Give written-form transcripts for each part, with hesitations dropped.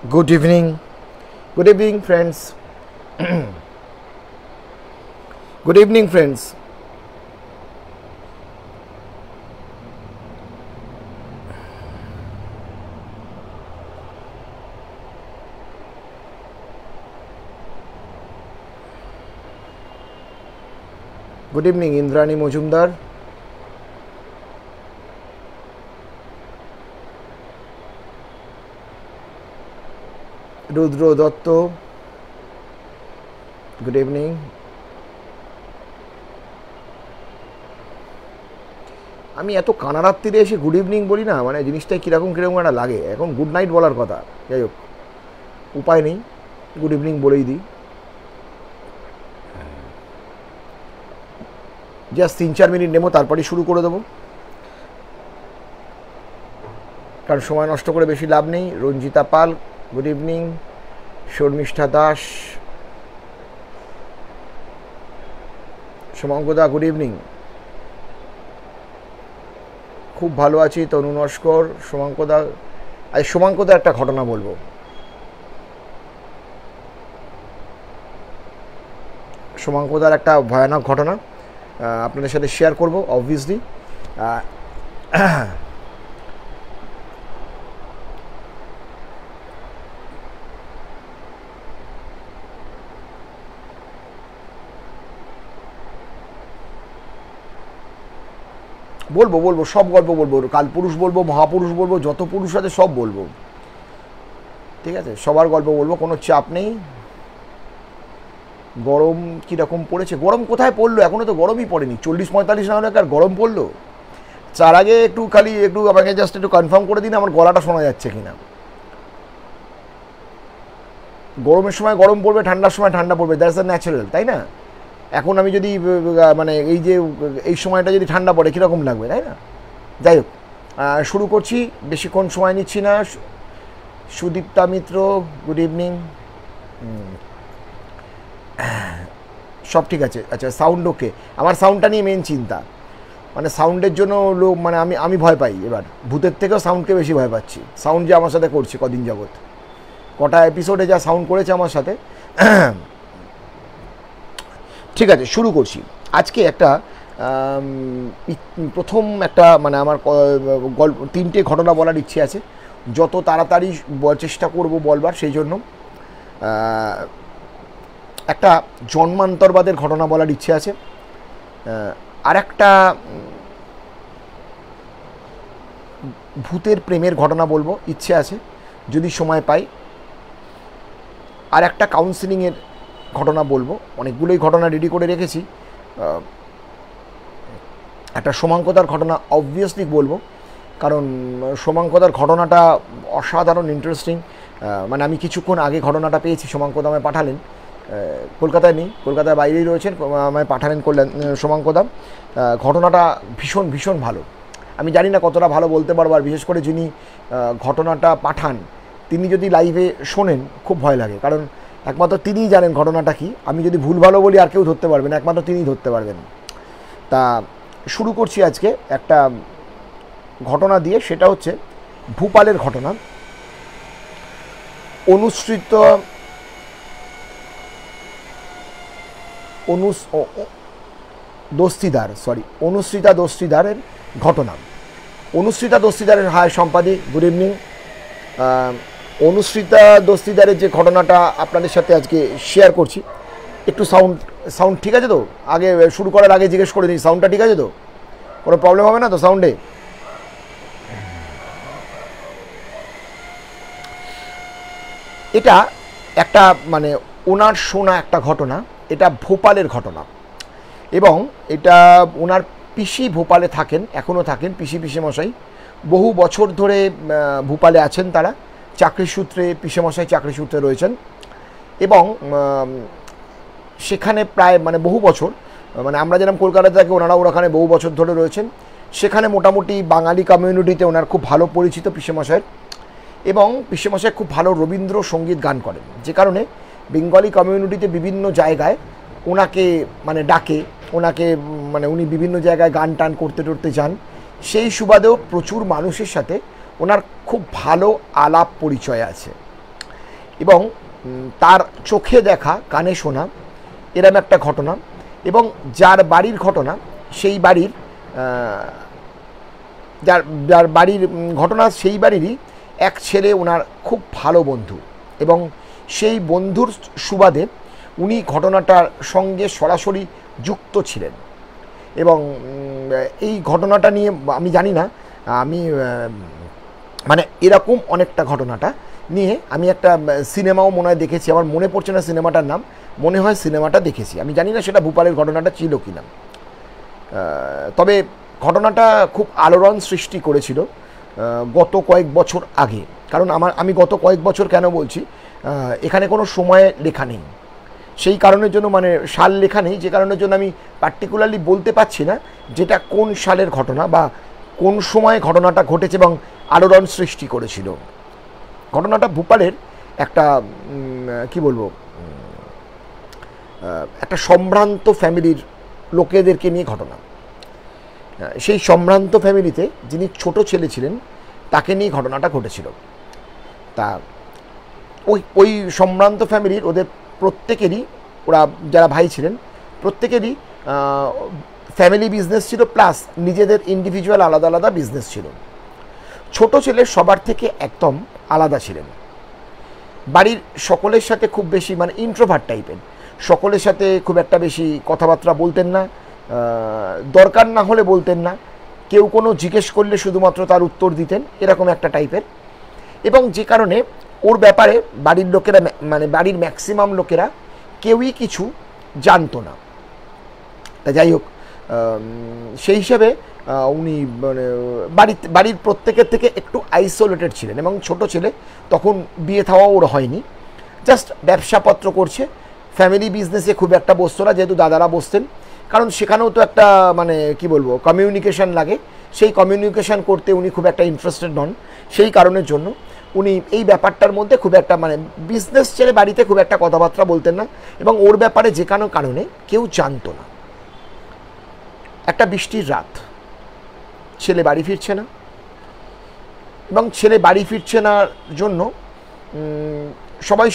Good evening. Good evening, friends. Good evening, friends. Good evening, Indrani Mojumdar. Rudro Dotto. Good evening. আমি এত কানারাত্রিরে এসে good evening বলি না, মানে জিনিসটা কীরকম একটা লাগে। এখন গুড নাইট বলার কথা, যাই হোক উপায় নেই, গুড ইভিনিং বলেই দিই। জাস্ট 3-4 মিনিট নেবো, তারপরেই শুরু করে দেবো, কারণ সময় নষ্ট করে বেশি লাভ নেই। রঞ্জিতা পাল গুড ইভিনিং, শর্মিষ্ঠা দাস, শুভঙ্কদা গুড ইভিনিং। খুব ভালো আছি। তনু নস্কর, শুভঙ্কদা। আজ শুভঙ্কদা একটা ঘটনা বলবো। শুভঙ্কদার একটা ভয়ানক ঘটনা আপনাদের সাথে শেয়ার করব অবভিয়াসলি। বলবো সব গল্প বলবো, কালপুরুষ বলবো, মহাপুরুষ বলবো, যত পুরুষ আছে সব বলবো, ঠিক আছে? সবার গল্প বলবো, কোনো চাপ নেই। গরম কীরকম পড়েছে? গরম কোথায় পড়লো? এখনও তো গরমই পড়েনি। 40-45 না হলে আর গরম পড়লো? তার আগে একটু আমাকে জাস্ট একটু কনফার্ম করে দিন আমার গলাটা শোনা যাচ্ছে কিনা। গরমের সময় গরম পড়বে, ঠান্ডার সময় ঠান্ডা পড়বে, দ্যাটস দ্য ন্যাচারাল, তাই না? এখন আমি যদি মানে এই সময়টা যদি ঠান্ডা পড়ে কীরকম লাগবে, তাই না? যাই হোক, শুরু করছি, বেশিক্ষণ সময় নিচ্ছি না। সুদীপ্তা মিত্র গুড ইভিনিং। সব ঠিক আছে? আচ্ছা, সাউন্ড ওকে? আমার সাউন্ডটা নিয়ে মেন চিন্তা, মানে সাউন্ডের জন্য লোক, মানে আমি ভয় পাই। এবার ভূতের থেকেও সাউন্ডকে বেশি ভয় পাচ্ছি। সাউন্ড যে আমার সাথে করছে কদিন যাবৎ, কটা এপিসোডে যা সাউন্ড করেছে আমার সাথে। ঠিক আছে, শুরু করছি। আজকে একটা প্রথম একটা মানে আমার গল্প, 3টে ঘটনা বলার ইচ্ছে আছে, যত তাড়াতাড়ি চেষ্টা করব বলবার। সেই জন্য একটা জন্মান্তরবাদের ঘটনা বলার ইচ্ছে আছে, আর একটা ভূতের প্রেমের ঘটনা বলবো ইচ্ছে আছে যদি সময় পাই, আর একটা কাউন্সিলিংয়ের ঘটনা বলবো। অনেকগুলোই ঘটনা রেডি করে রেখেছি। একটা শুভঙ্কদার ঘটনা অবভিয়াসলি বলবো, কারণ শুভঙ্কদার ঘটনাটা অসাধারণ ইন্টারেস্টিং। মানে আমি কিছুক্ষণ আগে ঘটনাটা পেয়েছি, শুভঙ্কদা আমায় পাঠালেন। কলকাতায় নেই, কলকাতার বাইরেই রয়েছেন, আমায় পাঠালেন করলেন শুভঙ্কদা। ঘটনাটা ভীষণ ভীষণ ভালো। আমি জানি না কতটা ভালো বলতে পারবো, আর বিশেষ করে যিনি ঘটনাটা পাঠান তিনি যদি লাইভে শোনেন খুব ভয় লাগে, কারণ একমাত্র তিনিই জানেন ঘটনাটা কি। আমি যদি ভুল ভালো বলি আর কেউ ধরতে পারবে না, একমাত্র তিনিই ধরতে পারবেন। তা শুরু করছি আজকে একটা ঘটনা দিয়ে, সেটা হচ্ছে ভূপালের ঘটনা। অনুসৃতা দস্তিদারের ঘটনা। অনুসৃতা দস্তিদারের, হায় সম্পাদি গুড ইভিনিং। অনুসৃতা দস্তিদারের যে ঘটনাটা আপনাদের সাথে আজকে শেয়ার করছি, একটু সাউন্ড ঠিক আছে তো? আগে শুরু করার আগে জিজ্ঞেস করে নিই, সাউন্ডটা ঠিক আছে তো? কোনো প্রবলেম হবে না তো সাউন্ডে? এটা একটা মানে ওনার শোনা একটা ঘটনা। এটা ভোপালের ঘটনা, এবং এটা ওনার পিসি ভোপালে থাকেন, এখনও থাকেন। পিসিমশাই বহু বছর ধরে ভোপালে আছেন, তারা চাকরির সূত্রে, পিসিমশাই চাকরি সূত্রে রয়েছেন, এবং সেখানে প্রায় মানে বহু বছর, মানে আমরা যেরকম কলকাতাতে থাকি ওনারাও ওখানে বহু বছর ধরে রয়েছেন। সেখানে মোটামুটি বাঙালি কমিউনিটিতে ওনার খুব ভালো পরিচিত পিসিমশাইয়ের, এবং পিসিমশাই খুব ভালো রবীন্দ্রসঙ্গীত গান করেন, যে কারণে বেঙ্গলি কমিউনিটিতে বিভিন্ন জায়গায় ওনাকে মানে ডাকে, ওনাকে মানে উনি বিভিন্ন জায়গায় গান টান করতে যান। সেই সুবাদেও প্রচুর মানুষের সাথে ওনার খুব ভালো আলাপ পরিচয় আছে। এবং তার চোখে দেখা কানে শোনা এরম একটা ঘটনা, এবং যার বাড়ির ঘটনা সেই বাড়ির যার যার বাড়ির ঘটনা সেই বাড়িরই এক ছেলে ওনার খুব ভালো বন্ধু, এবং সেই বন্ধুর সুবাদে উনি ঘটনাটার সঙ্গে সরাসরি যুক্ত ছিলেন। এবং এই ঘটনাটা নিয়ে আমি জানি না, আমি মানে এরকম অনেকটা ঘটনাটা নিয়ে আমি একটা সিনেমাও মনে হয় দেখেছি, আমার মনে পড়ছে না সিনেমাটার নাম, মনে হয় সিনেমাটা দেখেছি, আমি জানি না সেটা ভূপালের ঘটনাটা ছিল কি না। তবে ঘটনাটা খুব আলোড়ন সৃষ্টি করেছিল গত কয়েক বছর আগে। কারণ আমি গত কয়েক বছর কেন বলছি, এখানে কোনো সময় লেখা নেই, সেই কারণের জন্য মানে সাল লেখা নেই, যে কারণের জন্য আমি পার্টিকুলারলি বলতে পারছি না যেটা কোন সালের ঘটনা বা কোন সময়ে ঘটনাটা ঘটেছে এবং আলোড়ন সৃষ্টি করেছিল। ঘটনাটা ভূপালের একটা কি বলবো, একটা সম্ভ্রান্ত ফ্যামিলির লোকেদেরকে নিয়ে ঘটনা। সেই সম্ভ্রান্ত ফ্যামিলিতে যিনি ছোট ছেলে ছিলেন তাকে নিয়ে ঘটনাটা ঘটেছিল। তা ওই সম্ভ্রান্ত ফ্যামিলির ওদের প্রত্যেকেরই, ওরা যারা ভাই ছিলেন প্রত্যেকেরই ফ্যামিলি বিজনেস ছিল, প্লাস নিজেদের ইন্ডিভিজুয়াল আলাদা আলাদা বিজনেস ছিল। ছোট ছেলে সবার থেকে একদম আলাদা ছিলেন, বাড়ির সকলের সাথে খুব বেশি মানে ইন্ট্রোভার্ট টাইপের, সকলের সাথে খুব একটা বেশি কথাবার্তা বলতেন না, দরকার না হলে বলতেন না, কেউ কোনো জিজ্ঞেস করলে শুধুমাত্র তার উত্তর দিতেন, এরকম একটা টাইপের। এবং যে কারণে ওর ব্যাপারে বাড়ির লোকেরা মানে বাড়ির ম্যাক্সিমাম লোকেরা কেউই কিছু জানতো না। তা যাই হোক, সেই হিসেবে উনি মানে বাড়ির প্রত্যেকের থেকে একটু আইসোলেটেড ছিলেন, এবং ছোট ছেলে তখন বিয়ে থাওয়াও ওর হয়নি, জাস্ট ব্যবসাপত্র করছে, ফ্যামিলি বিজনেসে খুব একটা বসতো না, যেহেতু দাদারা বসতেন, কারণ সেখানেও তো একটা মানে কি বলবো কমিউনিকেশান লাগে, সেই কমিউনিকেশান করতে উনি খুব একটা ইন্টারেস্টেড নন, সেই কারণের জন্য উনি এই ব্যাপারটার মধ্যে খুব একটা মানে বিজনেস ছেড়ে বাড়িতে খুব একটা কথাবার্তা বলতেন না, এবং ওর ব্যাপারে যে কোনো কারণে কেউ জানতো না। একটা বৃষ্টির রাত, ছেলে বাড়ি ফিরছে না, এবং ছেলে বাড়ি ফিরছে না জন্য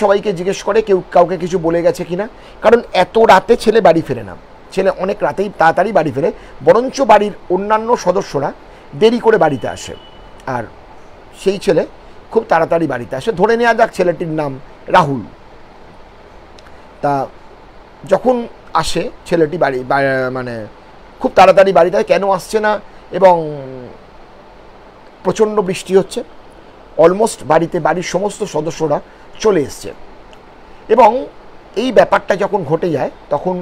সবাইকে জিজ্ঞেস করে কেউ কাউকে কিছু বলে গেছে কিনা, কারণ এত রাতে ছেলে বাড়ি ফেরে না, ছেলে অনেক রাতেই তাড়াতাড়ি বাড়ি ফেরে, বরঞ্চ বাড়ির অন্যান্য সদস্যরা দেরি করে বাড়িতে আসে, আর সেই ছেলে খুব তাড়াতাড়ি বাড়িতে আসে। ধরে নেওয়া যাক ছেলেটির নাম রাহুল। তা যখন আসে ছেলেটি মানে খুব তাড়াতাড়ি বাড়িতে, কেন আসছে না, এবং প্রচণ্ড বৃষ্টি হচ্ছে, অলমোস্ট বাড়ির সমস্ত সদস্যরা চলে এসছে, এবং এই ব্যাপারটা যখন ঘটে যায় তখন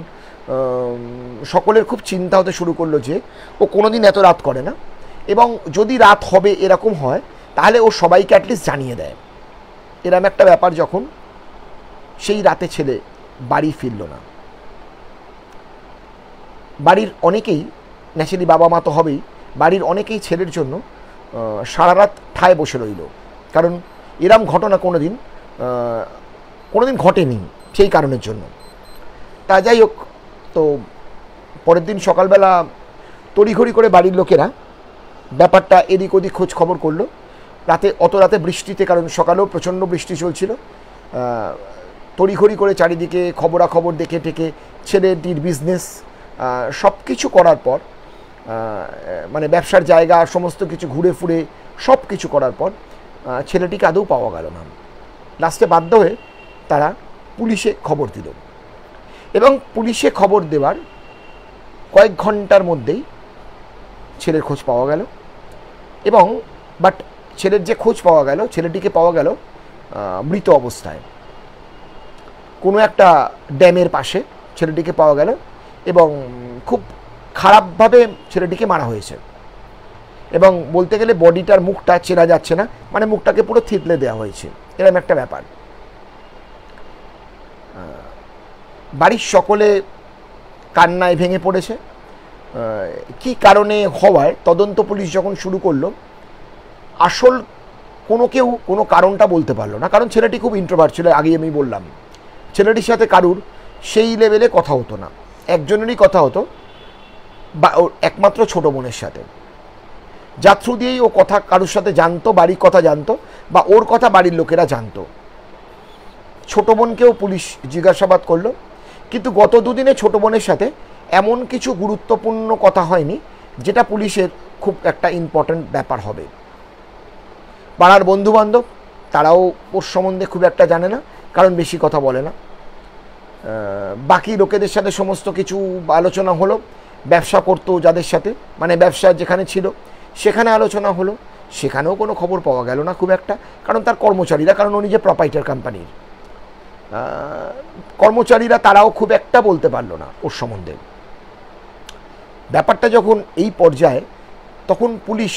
সকলের খুব চিন্তা হতে শুরু করলো যে ও কোনোদিন এত রাত করে না, এবং যদি রাত হবে এরকম হয় তাহলে ও সবাইকে অ্যাটলিস্ট জানিয়ে দেয়। এরম একটা ব্যাপার যখন সেই রাতে ছেলে বাড়ি ফিরল না, বাড়ির অনেকেই, ন্যাচারালি বাবা মা তো হবেই, বাড়ির অনেকেই ছেলের জন্য সারা রাত ঠায় বসে রইল, কারণ এরম ঘটনা কোনোদিন ঘটেনি সেই কারণের জন্য। তা যাই হোক, তো পরের দিন সকালবেলা তড়িঘড়ি করে বাড়ির লোকেরা ব্যাপারটা এদিক ওদিক খোঁজ খবর করলো, অত রাতে বৃষ্টিতে, কারণ সকালেও প্রচণ্ড বৃষ্টি চলছিল, তড়িঘড়ি করে চারিদিকে খবরাখবর দেখে টেকে ছেলেটির বিজনেস সব কিছু করার পর, মানে ব্যবসার জায়গা সমস্ত কিছু ঘুরে ফুরে সব কিছু করার পর ছেলেটিকে আদৌ পাওয়া গেল না। লাস্টে বাধ্য হয়ে তারা পুলিশে খবর দিল, এবং পুলিশে খবর দেওয়ার কয়েক ঘন্টার মধ্যেই ছেলের খোঁজ পাওয়া গেল, এবং বাট ছেলের যে খোঁজ পাওয়া গেল, ছেলেটিকে পাওয়া গেল মৃত অবস্থায়, কোনো একটা ড্যামের পাশে ছেলেটিকে পাওয়া গেল, এবং খুব খারাপভাবে ছেলেটিকে মারা হয়েছে, এবং বলতে গেলে বডিটার মুখটা চেনা যাচ্ছে না, মানে মুখটাকে পুরো থিতলে দেওয়া হয়েছে, এরকম একটা ব্যাপার। বাড়ির সকলে কান্নায় ভেঙে পড়েছে। কি কারণে হওয়ায় তদন্ত পুলিশ যখন শুরু করলো, আসল কেউ কোনো কারণটা বলতে পারলো না, কারণ ছেলেটি খুব ইন্ট্রোভার্ট ছিল, আগেই আমি বললাম। ছেলেটির সাথে কারুর সেই লেভেলে কথা হতো না, একজনেরই কথা হতো, বা ওর একমাত্র ছোটো বোনের সাথে, যার থ্রু দিয়েই ও কথা কারুর সাথে জানতো, বাড়ির কথা জানতো, বা ওর কথা বাড়ির লোকেরা জানতো। ছোট বোনকেও পুলিশ জিজ্ঞাসাবাদ করলো, কিন্তু গত দুদিনে ছোট বোনের সাথে এমন কিছু গুরুত্বপূর্ণ কথা হয়নি যেটা পুলিশের খুব একটা ইম্পর্ট্যান্ট ব্যাপার হবে। পাড়ার বন্ধুবান্ধব তারাও ওর সম্বন্ধে খুব একটা জানে না, কারণ বেশি কথা বলে না। বাকি লোকেদের সাথে সমস্ত কিছু আলোচনা হলো, ব্যবসা করতো যাদের সাথে, মানে ব্যবসা যেখানে ছিল সেখানে আলোচনা হলো, সেখানেও কোনো খবর পাওয়া গেল না খুব একটা, কারণ তার কর্মচারীরা, কারণ উনি যে প্রপাইটার কোম্পানির কর্মচারীরা, তারাও খুব একটা বলতে পারলো না ওর সম্বন্ধে। ব্যাপারটা যখন এই পর্যায়ে, তখন পুলিশ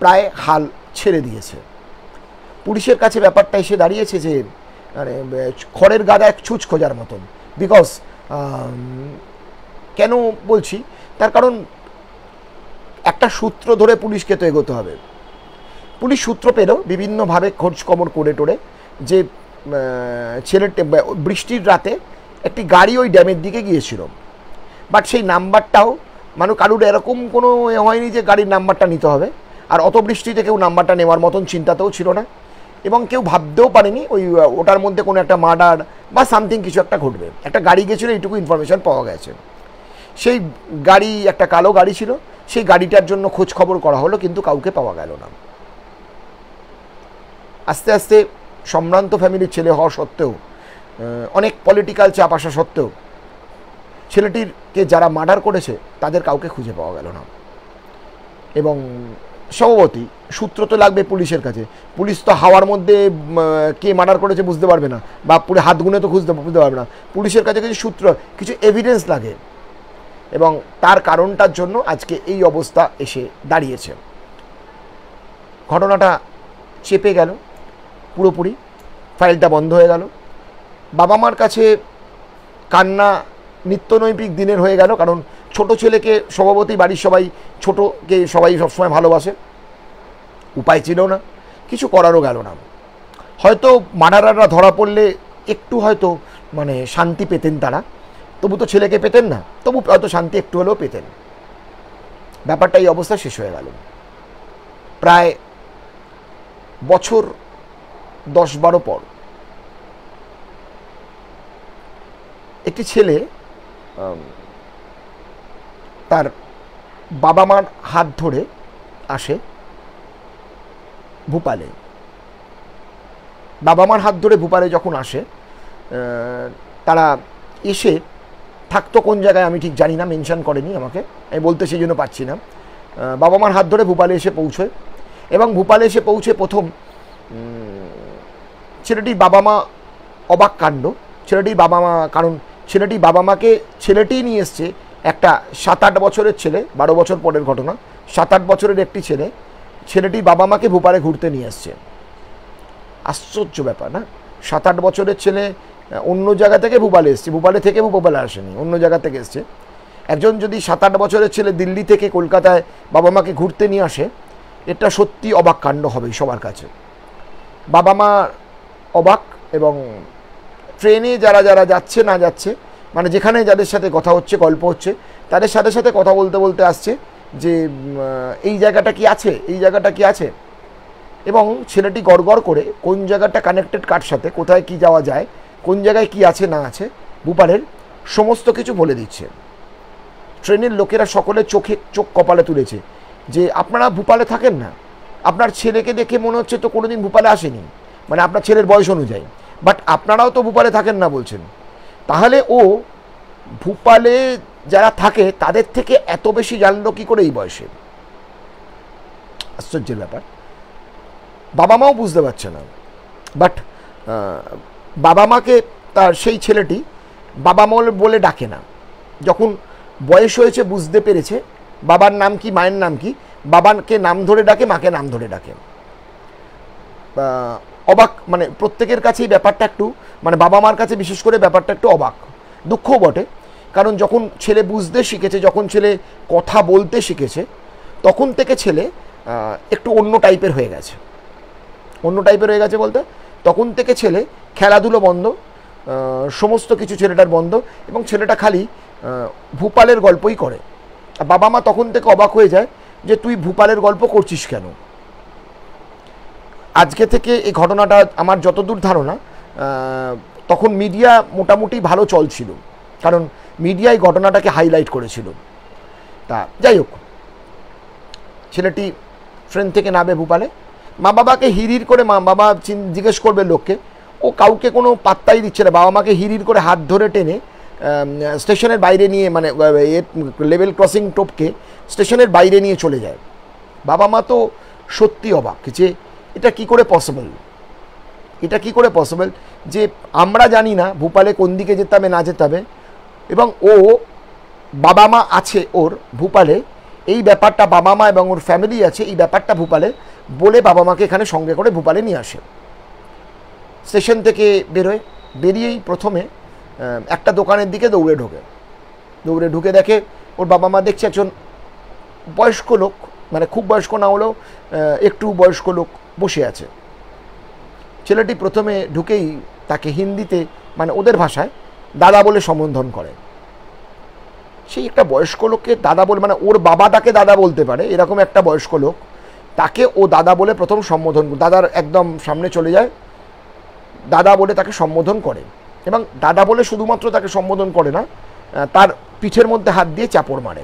প্রায় হাল ছেড়ে দিয়েছে। পুলিশের কাছে ব্যাপারটা এসে দাঁড়িয়েছে যে মানে খড়ের গাদায় ছুঁচ খোঁজার মতন। বিকজ কেন বলছি, তার কারণ একটা সূত্র ধরে পুলিশকে তো এগোতে হবে। পুলিশ সূত্র পেল বিভিন্নভাবে খোঁজ খবর করে টোরে যে ছেলেটা বৃষ্টির রাতে একটি গাড়ি ওই ড্যামের দিকে গিয়েছিল, বাট সেই নাম্বারটাও মানে কারুর এরকম কোনো হয়নি যে গাড়ির নাম্বারটা নিতে হবে, আর অত বৃষ্টিতে কেউ নাম্বারটা নেওয়ার মতন চিন্তাতেও ছিল না, এবং কেউ ভাবতেও পারেনি ওটার মধ্যে কোনো একটা মার্ডার বা সামথিং কিছু একটা ঘটবে। একটা গাড়ি গেছিলো, এইটুকু ইনফরমেশান পাওয়া গেছে। সেই গাড়ি একটা কালো গাড়ি ছিল, সেই গাড়িটার জন্য খোঁজ খবর করা হলো, কিন্তু কাউকে পাওয়া গেল না। আস্তে আস্তে সম্ভ্রান্ত ফ্যামিলির ছেলে হওয়া সত্ত্বেও, অনেক পলিটিক্যাল চাপ আসা সত্ত্বেও, ছেলেটিরকে যারা মার্ডার করেছে তাদের কাউকে খুঁজে পাওয়া গেল না। এবং স্বভাবতই সূত্র তো লাগবে পুলিশের কাছে, পুলিশ তো হাওয়ার মধ্যে কে মার্ডার করেছে বুঝতে পারবে না, বা পুরো হাত গুনে তো বুঝতে পারবে না। পুলিশের কাছে কিছু সূত্র, কিছু এভিডেন্স লাগে, এবং তার কারণটার জন্য আজকে এই অবস্থা এসে দাঁড়িয়েছে। ঘটনাটা চেপে গেল পুরোপুরি, ফাইলটা বন্ধ হয়ে গেল। বাবা মার কাছে কান্না নিত্যনৈমিক দিনের হয়ে গেল, কারণ ছোট ছেলেকে স্বভাবতই বাড়ির সবাই, ছোটকে সবাই সবসময় ভালোবাসে। উপায় ছিল না, কিছু করারও গেল না। হয়তো মার্ডারাররা ধরা পড়লে একটু হয়তো মানে শান্তি পেতেন তারা, তবু তো ছেলেকে পেতেন না, তবু হয়তো শান্তি একটু হলেও পেতেন। ব্যাপারটা এই অবস্থা শেষ হয়ে গেল। প্রায় বছর 10-12 পর একটি ছেলে তার বাবা মার হাত ধরে আসে ভূপালে। বাবা মার হাত ধরে ভূপালে যখন আসে, তারা এসে থাকতো কোন জায়গায় আমি ঠিক জানি না, মেনশন করেনি আমাকে, আমি বলতে সেই জন্য পারছি না। বাবা মার হাত ধরে ভূপালে এসে পৌঁছয়, এবং ভূপালে এসে পৌঁছে প্রথম ছেলেটির বাবা মা অবাক কাণ্ড। ছেলেটির বাবা মা, কারণ ছেলেটি বাবা মাকে, ছেলেটিই নিয়ে এসছে, একটা 7-8 বছরের ছেলে, 12 বছর পরের ঘটনা, 7-8 বছরের একটি ছেলে ছেলেটির বাবা মাকে ভূপালে ঘুরতে নিয়ে এসছে। আশ্চর্য ব্যাপার না, 7-8 বছরের ছেলে অন্য জায়গা থেকে ভূপালে এসছে, ভূপালে থেকে ভূপালে আসেনি, অন্য জায়গা থেকে এসছে। একজন যদি 7-8 বছরের ছেলে দিল্লি থেকে কলকাতায় বাবা মাকে ঘুরতে নিয়ে আসে, এটা সত্যি অবাক কাণ্ড হবে সবার কাছে। বাবা মা অবাক, এবং ট্রেনে যারা যারা যাচ্ছে না যাচ্ছে, মানে যেখানে যাদের সাথে কথা হচ্ছে, গল্প হচ্ছে, তাদের সাথে সাথে কথা বলতে বলতে আসছে যে এই জায়গাটা কি আছে, এই জায়গাটা কি আছে। এবং ছেলেটি গড়গড় করে কোন জায়গাটা কানেক্টেড কার সাথে, কোথায় কি যাওয়া যায়, কোন জায়গায় কি আছে না আছে, ভূপালের সমস্ত কিছু বলে দিচ্ছে। ট্রেনের লোকেরা সকলে চোখ কপালে তুলেছে যে আপনারা ভূপালে থাকেন না, আপনার ছেলেকে দেখে মনে হচ্ছে তো কোনোদিন ভূপালে আসেনি, মানে আপনার ছেলের বয়স অনুযায়ী, বাট আপনারাও তো ভূপালে থাকেন না বলছেন। তাহলে ও ভূপালে যারা থাকে তাদের থেকে এত বেশি জানলো কি করে এই বয়সে? আশ্চর্যের ব্যাপার। বাবা মাও বুঝতে পারছে না, বাট বাবা মাকে তার সেই ছেলেটি বাবা মা বলে ডাকে না। যখন বয়স হয়েছে, বুঝতে পেরেছে বাবার নাম কি, মায়ের নাম কি, বাবাকে নাম ধরে ডাকে, মাকে নাম ধরে ডাকে। অবাক, মানে প্রত্যেকের কাছেই ব্যাপারটা একটু, মানে বাবা মার কাছে বিশেষ করে ব্যাপারটা একটু অবাক, দুঃখও বটে। কারণ যখন ছেলে বুঝতে শিখেছে, যখন ছেলে কথা বলতে শিখেছে, তখন থেকে ছেলে একটু অন্য টাইপের হয়ে গেছে। অন্য টাইপের হয়ে গেছে বলতে, তখন থেকে ছেলে খেলাধুলো বন্ধ, সমস্ত কিছু ছেলেটার বন্ধ, এবং ছেলেটা খালি ভূপালের গল্পই করে। বাবা মা তখন থেকে অবাক হয়ে যায় যে তুই ভূপালের গল্প করছিস কেন। আজকে থেকে এই ঘটনাটা আমার যতদূর ধারণা তখন মিডিয়া মোটামুটি ভালো চলছিল, কারণ মিডিয়ায় ঘটনাটাকে হাইলাইট করেছিল। তা যাই হোক, ছেলেটি ট্রেন থেকে নামবে ভূপালে, মা বাবাকে হিড়ির করে, মা বাবা জিজ্ঞেস করবে লোককে, ও কাউকে কোনো পাত্তাই দিচ্ছে না, বাবা মাকে হিড়ির করে হাত ধরে টেনে স্টেশনের বাইরে নিয়ে, মানে লেভেল ক্রসিং টোপকে স্টেশনের বাইরে নিয়ে চলে যায়। বাবা মা তো সত্যি অবাক যে এটা কি করে পসিবল, এটা কি করে পসিবল যে আমরা জানি না ভূপালে কোন দিকে যেতে হবে না যেতে হবে, এবং ও বাবা মা আছে ওর ভূপালে, এই ব্যাপারটা বাবা মা এবং ওর ফ্যামিলি আছে, এই ব্যাপারটা ভূপালে বলে বাবা মাকে এখানে সঙ্গে করে ভূপালে নিয়ে আসে। স্টেশন থেকে বেরোয়, বেরিয়েই প্রথমে একটা দোকানের দিকে দৌড়ে ঢুকে দেখে ওর বাবা মা দেখছে একজন বয়স্ক লোক, মানে খুব বয়স্ক না হলেও একটু বয়স্ক লোক বসে আছে। ছেলেটি প্রথমে ঢুকেই তাকে হিন্দিতে, মানে ওদের ভাষায় দাদা বলে সম্বোধন করে। সেই একটা বয়স্ক লোককে দাদা বলে, মানে ওর বাবা তাকে দাদা বলতে পারে এরকম একটা বয়স্ক লোক, তাকে ও দাদা বলে প্রথম সম্বোধন, দাদার একদম সামনে চলে যায়, দাদা বলে তাকে সম্বোধন করে। এবং দাদা বলে শুধুমাত্র তাকে সম্বোধন করে না, তার পিঠের মধ্যে হাত দিয়ে চাপড় মারে।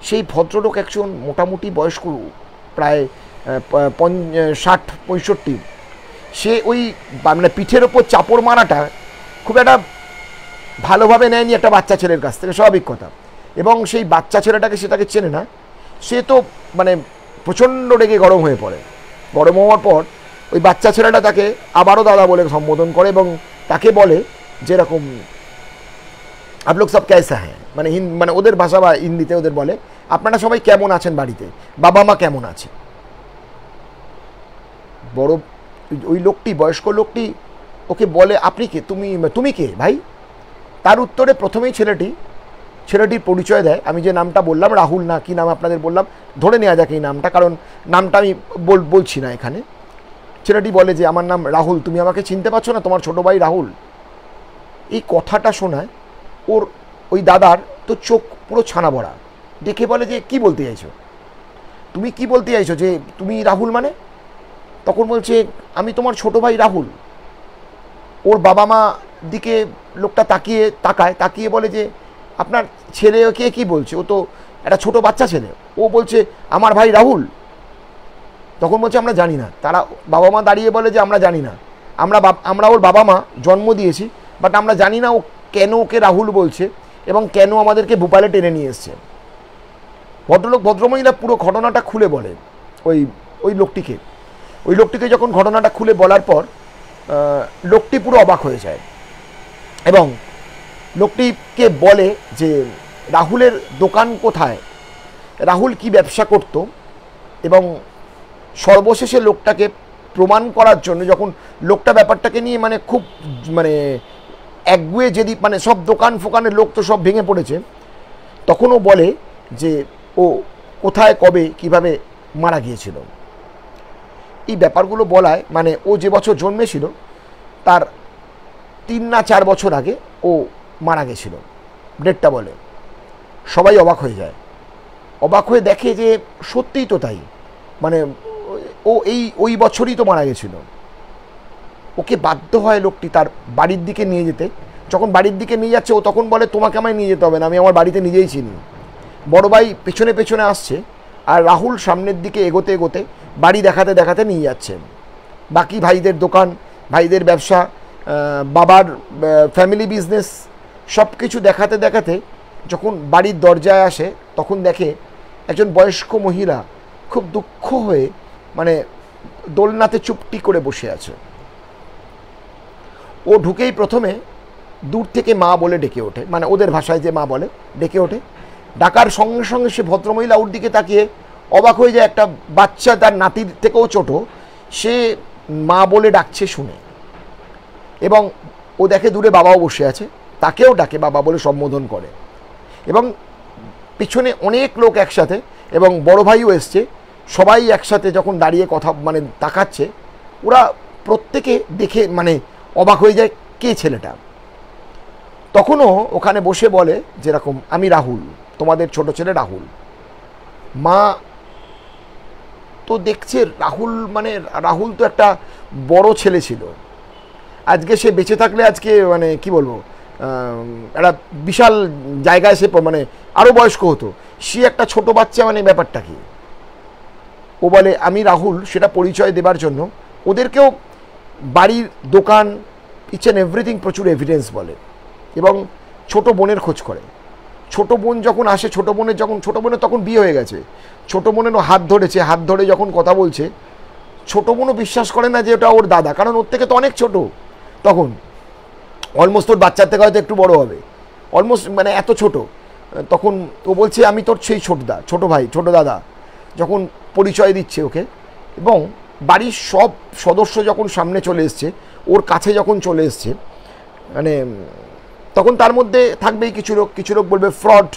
সেই ভদ্রলোক একজন মোটামুটি বয়স্ক, প্রায় 60-65, সে ওই মানে পিঠের ওপর চাপড় মারাটা খুব একটা ভালোভাবে নেয়নি একটা বাচ্চা ছেলের কাছ থেকে, স্বাভাবিক কথা। এবং সেই বাচ্চা ছেলেটাকে সে তাকে চেনে না, সে তো মানে প্রচণ্ড রেগে গরম হয়ে পড়ে। গরম হওয়ার পর ওই বাচ্চা ছেলেটা তাকে আবারও দাদা বলে সম্বোধন করে এবং তাকে বলে যেরকম আপ লোক সব ক্যাসা হ্যাঁ, মানে ওদের ভাষা বা হিন্দিতে ওদের বলে আপনারা সবাই কেমন আছেন, বাড়িতে বাবা মা কেমন আছে। বড় ওই লোকটি, বয়স্ক লোকটি ওকে বলে আপনি কে, তুমি কে ভাই। তার উত্তরে প্রথমেই ছেলেটির পরিচয় দেয়। আমি যে নামটা বললাম, রাহুল না কি নাম আপনাদের বললাম, ধরে নেওয়া যাক এই নামটা, কারণ নামটা আমি বলছি না এখানে। ছেলেটি বলে যে আমার নাম রাহুল, তুমি আমাকে চিনতে পারছো না, তোমার ছোট ভাই রাহুল। এই কথাটা শোনায় ওর ওই দাদার তো চোখ পুরো ছানা ভরা, দেখে বলে যে কি বলতে চাইছো, তুমি কি বলতে চাইছো যে তুমি রাহুল মানে। তখন বলছে আমি তোমার ছোট ভাই রাহুল। ওর বাবা মা দিকে লোকটা তাকিয়ে বলে যে আপনার ছেলেকে কি বলছে, ও তো একটা ছোট বাচ্চা ছেলে, ও বলছে আমার ভাই রাহুল। তখন বলছে আমরা জানি না। তারা বাবা মা দাঁড়িয়ে বলে যে আমরা জানি না, আমরা ওর বাবা মা জন্ম দিয়েছি, বাট আমরা জানি না ও কেন ওকে রাহুল বলছে এবং কেন আমাদেরকে ভূপালে টেনে নিয়ে এসছে। ভদ্রমহিলা পুরো ঘটনাটা খুলে বলে ওই লোকটিকে যখন ঘটনাটা খুলে বলার পর লোকটি পুরো অবাক হয়ে যায় এবং লোকটিকে বলে যে রাহুলের দোকান কোথায়, রাহুল কি ব্যবসা করত, এবং সর্বশেষে লোকটাকে প্রমাণ করার জন্য যখন লোকটা ব্যাপারটাকে নিয়ে মানে খুব মানে একগুয়ে যেদি, মানে সব দোকান ফোকানের লোক তো সব ভেঙে পড়েছে, তখন ও বলে যে ও কোথায় কবে কিভাবে মারা গিয়েছিল। এই ব্যাপারগুলো বলায়, মানে ও যে বছর জন্মেছিল তার 3 না 4 বছর আগে ও মারা গেছিল, ডেটটা বলে। সবাই অবাক হয়ে যায়, অবাক হয়ে দেখে যে সত্যিই তো তাই, মানে ও ওই বছরই তো মারা গেছিল। ওকে বাধ্য হয় লোকটি তার বাড়ির দিকে নিয়ে যেতে। যখন বাড়ির দিকে নিয়ে যাচ্ছে ও তখন বলে তোমাকে আমায় নিয়ে যেতে হবে না, আমি আমার বাড়িতে নিজেই চিনি। বড় ভাই পেছনে পেছনে আসছে আর রাহুল সামনের দিকে এগোতে এগোতে বাড়ি দেখাতে দেখাতে নিয়ে যাচ্ছে। বাকি ভাইদের দোকান, ভাইদের ব্যবসা, বাবার ফ্যামিলি বিজনেস সব কিছু দেখাতে দেখাতে যখন বাড়ির দরজায় আসে তখন দেখে একজন বয়স্ক মহিলা খুব দুঃখ হয়ে মানে দোলনাতে চুপটি করে বসে আছে। ও ঢুকেই প্রথমে দূর থেকে মা বলে ডেকে ওঠে, মানে ওদের ভাষায় যে মা বলে ডেকে ওঠে। ডাকার সঙ্গে সঙ্গে সে ভদ্রমহিলা ওর দিকে তাকিয়ে অবাক হয়ে যায়, একটা বাচ্চা তার নাতির থেকেও ছোট সে মা বলে ডাকছে শুনে, এবং ও দেখে দূরে বাবাও বসে আছে, তাকেও ডাকে বাবা বলে সম্বোধন করে। এবং পিছনে অনেক লোক একসাথে এবং বড় ভাইও এসছে, সবাই একসাথে যখন দাঁড়িয়ে কথা মানে তাকাচ্ছে, ওরা প্রত্যেকে দেখে মানে অবাক হয়ে যায় কে ছেলেটা। তখনও ওখানে বসে বলে যেরকম আমি রাহুল, তোমাদের ছোট ছেলে রাহুল। মা তো দেখছে রাহুল, মানে রাহুল তো একটা বড় ছেলে ছিল, আজকে সে বেঁচে থাকলে আজকে মানে কি বলবো, একটা বিশাল জায়গায় সে মানে আরও বয়স্ক হতো। সে একটা ছোট বাচ্চা, মানে ব্যাপারটা কি? ও বলে আমি রাহুল, সেটা পরিচয় দেবার জন্য ওদেরকেও বাড়ির, দোকান, ইচ অ্যান্ড এভরিথিং প্রচুর এভিডেন্স বলে, এবং ছোট বোনের খোঁজ করে। ছোট বোন যখন আসে, ছোট বোনের তখন বিয়ে হয়ে গেছে, ছোট বোনেরও হাত ধরেছে, হাত ধরে যখন কথা বলছে, ছোট বোনও বিশ্বাস করে না যে ওটা ওর দাদা, কারণ ওর থেকে তো অনেক ছোট তখন, অলমোস্ট ওর বাচ্চার থেকে হয়তো একটু বড় হবে, অলমোস্ট মানে এত ছোট। তখন ও বলছে আমি তোর সেই ছোট ভাই, ছোট দাদা, যখন পরিচয় দিচ্ছে ওকে। এবং বাড়ির সব সদস্য যখন সামনে চলে এসছে, ওর কাছে যখন চলে এসছে, মানে তখন তার মধ্যে থাকবেই কিছু লোক বলবে ফ্রড,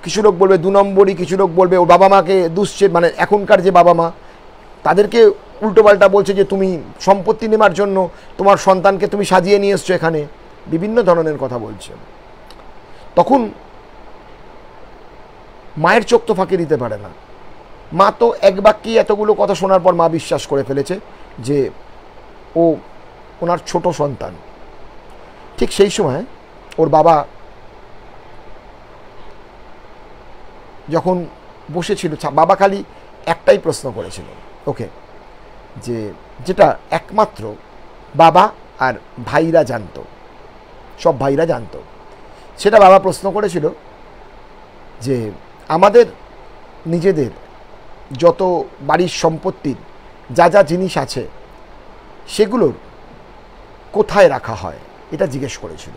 কিছু লোক বলবে 2 নম্বরই, কিছু লোক বলবে ওর বাবা মাকে দুষছে, মানে এখনকার যে বাবা মা তাদেরকে উল্টোপাল্টা বলছে যে তুমি সম্পত্তি নেবার জন্য তোমার সন্তানকে তুমি সাজিয়ে নিয়ে এসছো এখানে, বিভিন্ন ধরনের কথা বলছে। তখন মায়ের চোখ তো ফাঁকি দিতে পারে না। মা তো এক বাক্যে এতগুলো কথা শোনার পর মা বিশ্বাস করে ফেলেছে যে ও ওনার ছোট সন্তান। ঠিক সেই সময় ওর বাবা যখন বসেছিল, বাবা খালি একটাই প্রশ্ন করেছিল ওকে, যে যেটা একমাত্র বাবা আর ভাইরা জানতো, সব ভাইরা জানতো, সেটা বাবা প্রশ্ন করেছিল যে আমাদের নিজেদের যত বাড়ির সম্পত্তির যা যা জিনিস আছে সেগুলোর কোথায় রাখা হয়, এটা জিজ্ঞেস করেছিল।